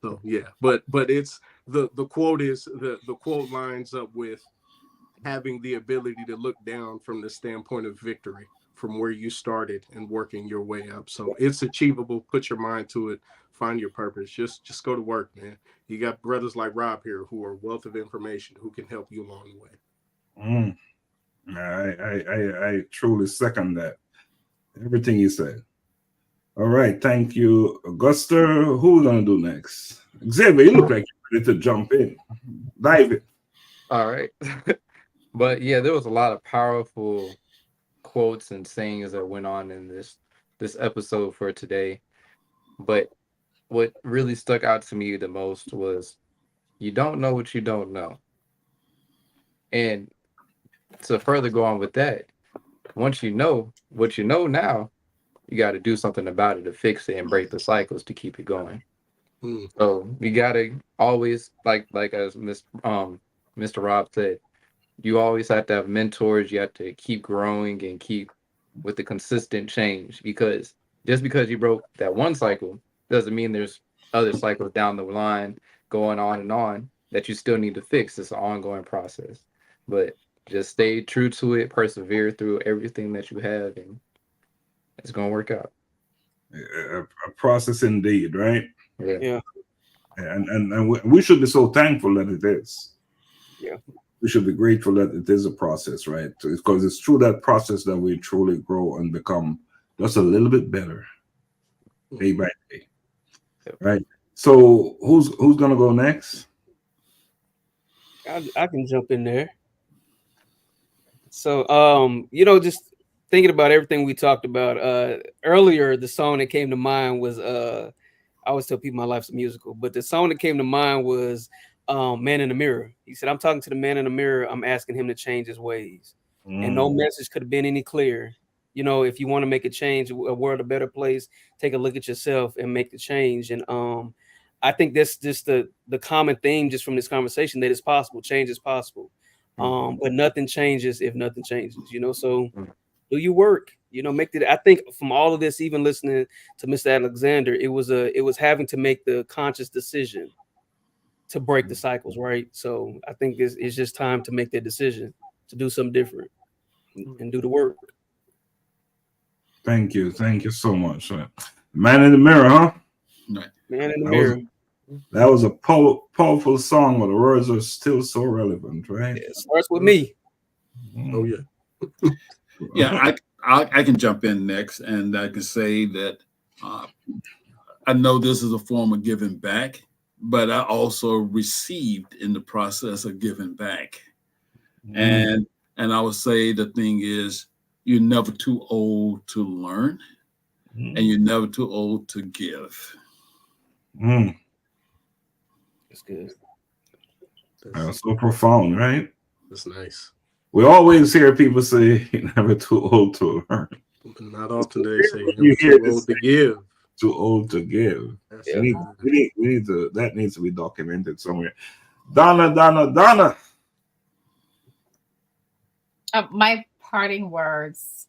So yeah, but it's the quote is the quote lines up with having the ability to look down from the standpoint of victory from where you started and working your way up. So it's achievable. Put your mind to it. Find your purpose. Just go to work, man. You got brothers like Rob here who are wealth of information who can help you along the way. I truly second that. Everything you said. All right, thank you, Augusta. Who we gonna do next? Xavier, you look like you're ready to jump in. Dive it. All right. But yeah, there was a lot of powerful quotes and sayings that went on in this episode for today. But what really stuck out to me the most was you don't know what you don't know. And to further go on with that, once you know what you know now, you got to do something about it to fix it and break the cycles to keep it going. So you got to always, like as Mr. Rob said, you always have to have mentors. You have to keep growing and keep with the consistent change, because just because you broke that one cycle doesn't mean there's other cycles down the line going on and on that you still need to fix. It's an ongoing process, but just stay true to it, persevere through everything that you have, and it's going to work out. A process indeed, right? Yeah. And we should be so thankful that it is. Yeah. We should be grateful that it is a process, right? Because it's through that process that we truly grow and become just a little bit better day by day. Right. So who's gonna go next? I can jump in there. So just thinking about everything we talked about earlier, the song that came to mind was I always tell people my life's a musical, but the song that came to mind was Man in the Mirror. He said, I'm talking to the man in the mirror. I'm asking him to change his ways. And no message could have been any clearer. You know, if you want to make a change, a world a better place, take a look at yourself and make the change. And I think that's just the common theme just from this conversation, that it's possible. Change is possible. But nothing changes if nothing changes, you know. So do your work, you know, make it. I think from all of this, even listening to Mr. Alexander, it was having to make the conscious decision to break the cycles, right? So I think it's just time to make that decision to do something different and do the work. Thank you so much. Man in the Mirror, huh? Right. Man in the Mirror. That was a powerful song, but the words are still so relevant, right? Yeah, it starts with me. Oh yeah. Yeah, I can jump in next, and I can say that I know this is a form of giving back, but I also received in the process of giving back. And I would say the thing is, you're never too old to learn, and you're never too old to give. That's good. That's so profound, right? That's nice. We always hear people say you're never too old to learn. But not often do they say you're too old to give. Too old to give. Yeah. We need to, that needs to be documented somewhere. Donna. My parting words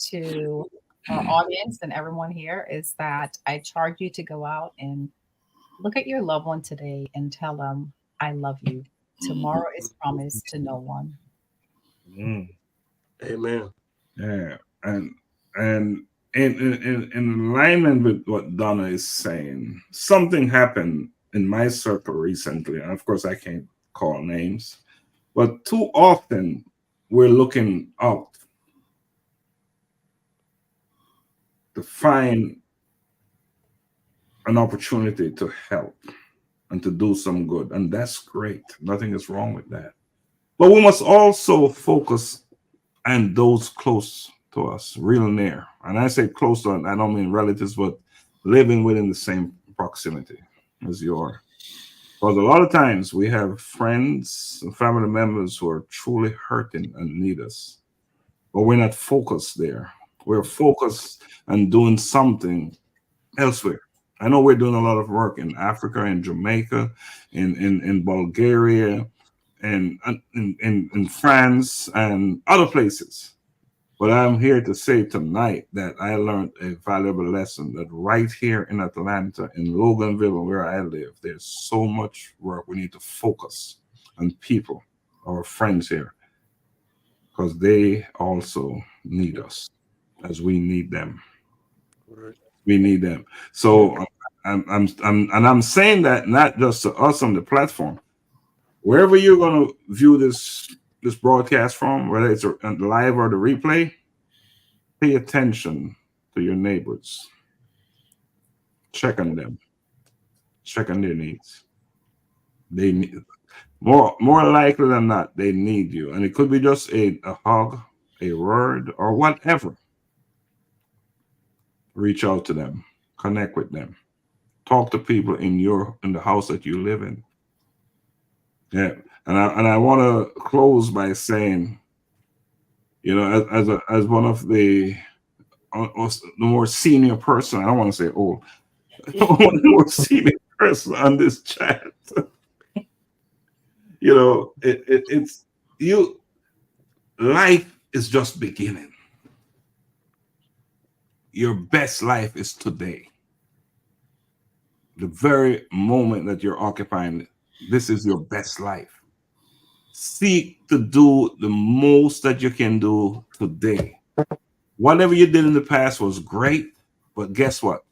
to our audience and everyone here is that I charge you to go out and look at your loved one today and tell them, I love you. Tomorrow is promised to no one. Amen. Yeah. And in alignment with what Donna is saying, something happened in my circle recently. And of course, I can't call names, but too often we're looking out to find an opportunity to help and to do some good. And that's great. Nothing is wrong with that. But we must also focus on those close to us, real near. And I say close to, I don't mean relatives, but living within the same proximity as you are. Because a lot of times we have friends and family members who are truly hurting and need us, but we're not focused there. We're focused on doing something elsewhere. I know we're doing a lot of work in Africa, in Jamaica, in Bulgaria, and in France and other places. But I'm here to say tonight that I learned a valuable lesson that right here in Atlanta, in Loganville, where I live, there's so much work. We need to focus on people, our friends here, because they also need us as we need them. We need them. So I'm saying that not just to us on the platform. Wherever you're going to view this broadcast from, whether it's live or the replay, pay attention to your neighbors. Check on them. Check on their needs. They need more likely than not, they need you. And it could be just a hug, a word, or whatever. Reach out to them, connect with them, talk to people in the house that you live in. Yeah, and I want to close by saying, you know, as one of the more senior person, I don't want to say old, one more senior person on this chat. You know, it's you. Life is just beginning. Your best life is today. The very moment that you're occupying, this is your best life. Seek to do the most that you can do today. Whatever you did in the past was great, but guess what?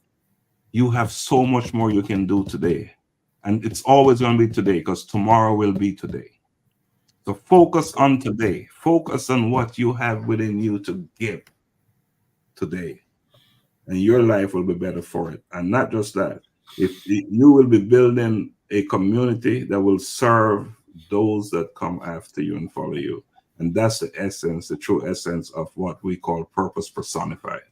You have so much more you can do today. And it's always going to be today, because tomorrow will be today. So focus on today. Focus on what you have within you to give today. And your life will be better for it. And not just that, if you will be building a community that will serve those that come after you and follow you. And that's the essence, the true essence of what we call purpose personified.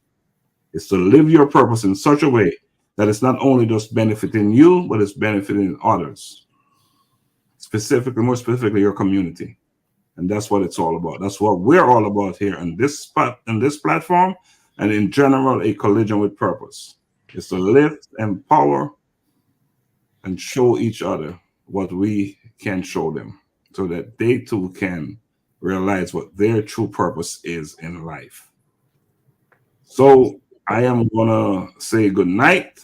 It's to live your purpose in such a way that it's not only just benefiting you, but it's benefiting others. More specifically, your community. And that's what it's all about. That's what we're all about here on this platform. And in general, a collision with purpose is to lift, empower, and show each other what we can show them so that they too can realize what their true purpose is in life. So I am going to say good night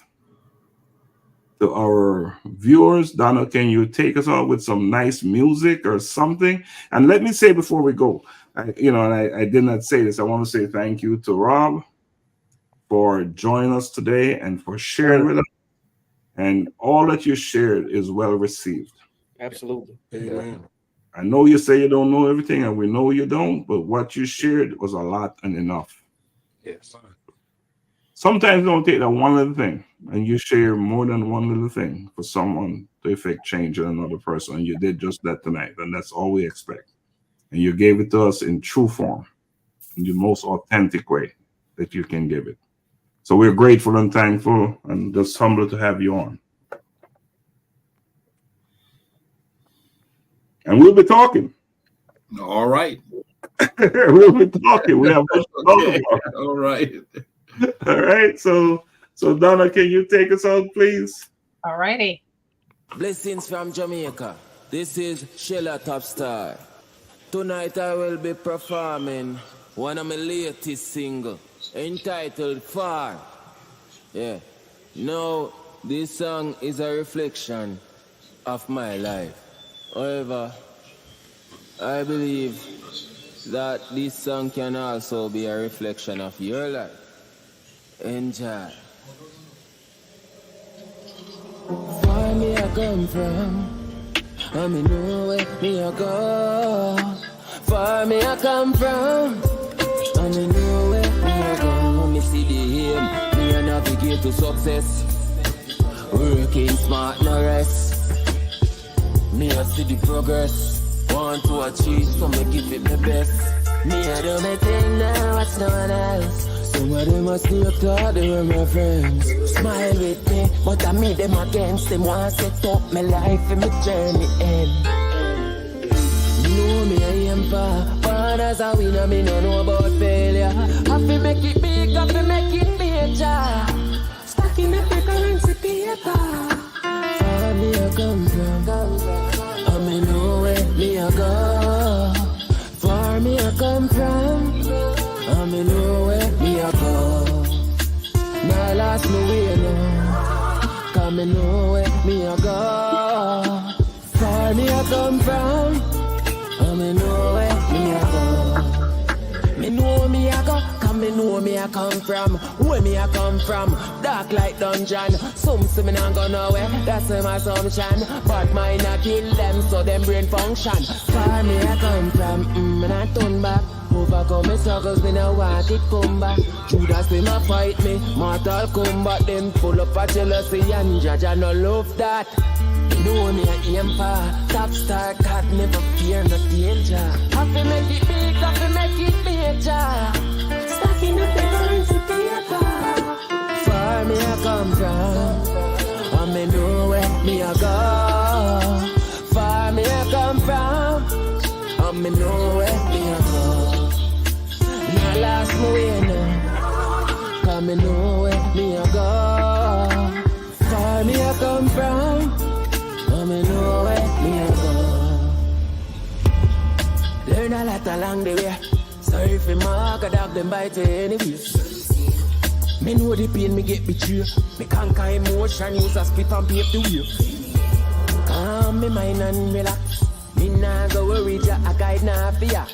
to our viewers. Donna, can you take us out with some nice music or something? And let me say before we go, I did not say this. I want to say thank you to Rob for joining us today and for sharing with us. And all that you shared is well received. Absolutely. Amen. I know you say you don't know everything, and we know you don't, but what you shared was a lot and enough. Yes. Sometimes you don't take that one little thing, and you share more than one little thing for someone to effect change in another person. And you did just that tonight, and that's all we expect. And you gave it to us in true form, in the most authentic way that you can give it. So we're grateful and thankful and just humbled to have you on. And we'll be talking. All right. We'll be talking. We have much to talk about. All right. All right. So Donna, can you take us out, please? All righty. Blessings from Jamaica. This is Sheila Topstar. Tonight I will be performing one of my latest singles entitled Far. Yeah. Now, this song is a reflection of my life. However, I believe that this song can also be a reflection of your life. Enjoy. Far me I come from, I me know where me I go. Far me I come from, I me know where me I go. Me see the aim, me I navigate to success. Working smart, no rest. Me I see the progress. want to achieve, so me give it my best. Me I do my thing now, watch no one else. Some of them must be up thought they were my friends. Smile with me, but I meet them against them. Want to set up my life and my journey end. You know me I am far, but as a winner me no know about failure. Have to make it big, have to make it major. Stacking up the currency paper. Far me I come from, I me know where me I go. Far me I come from, I me know where me I go. Now last me way now, cause me know where me I go. Far me I come from, I me know where me I go. Me know me I go, cause me know me I come from. Where me I come from, dark like dungeon. Some say me not go nowhere, that's my assumption. But mine I kill them, so them brain function. Far me I come from, and I turn back. Overcome me struggles, me no want it come back. Judas them a fight me, Mortal Kombat. Them full up of jealousy and judge, I no love that. You know me I aim for top star, God never fear no danger. Have to make it big, have to make it major. Stacking up the currency paper. Far me I come from, and me know where me I go. Far me I come from, and me know where me I go. Now last me way now, cause me know where me I go. Far me I come from, and me know where me I go. Learn a lot along the way. Sorry if my mark a dog them bite anyways. Me know the pain me get betrayed. Me conquer emotion, use a spit and pave the way. Calm me mind and relax. Me nah go worry, ja a guide nah fear.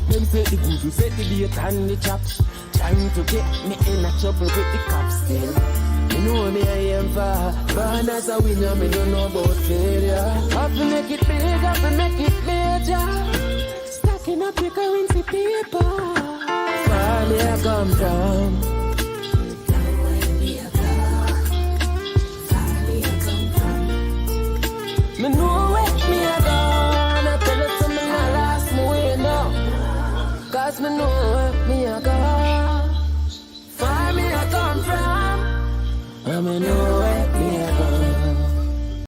Them set the good, we set the bait and the traps. Trying to get me in a trouble with the cops still. You know me I am far, born as a winner, me don't know about failure. Have to make it big, have to make it major. Stacking up your currency paper. Far me I come from. Me know where me I go, and I tell you something I last me way now. Cause me know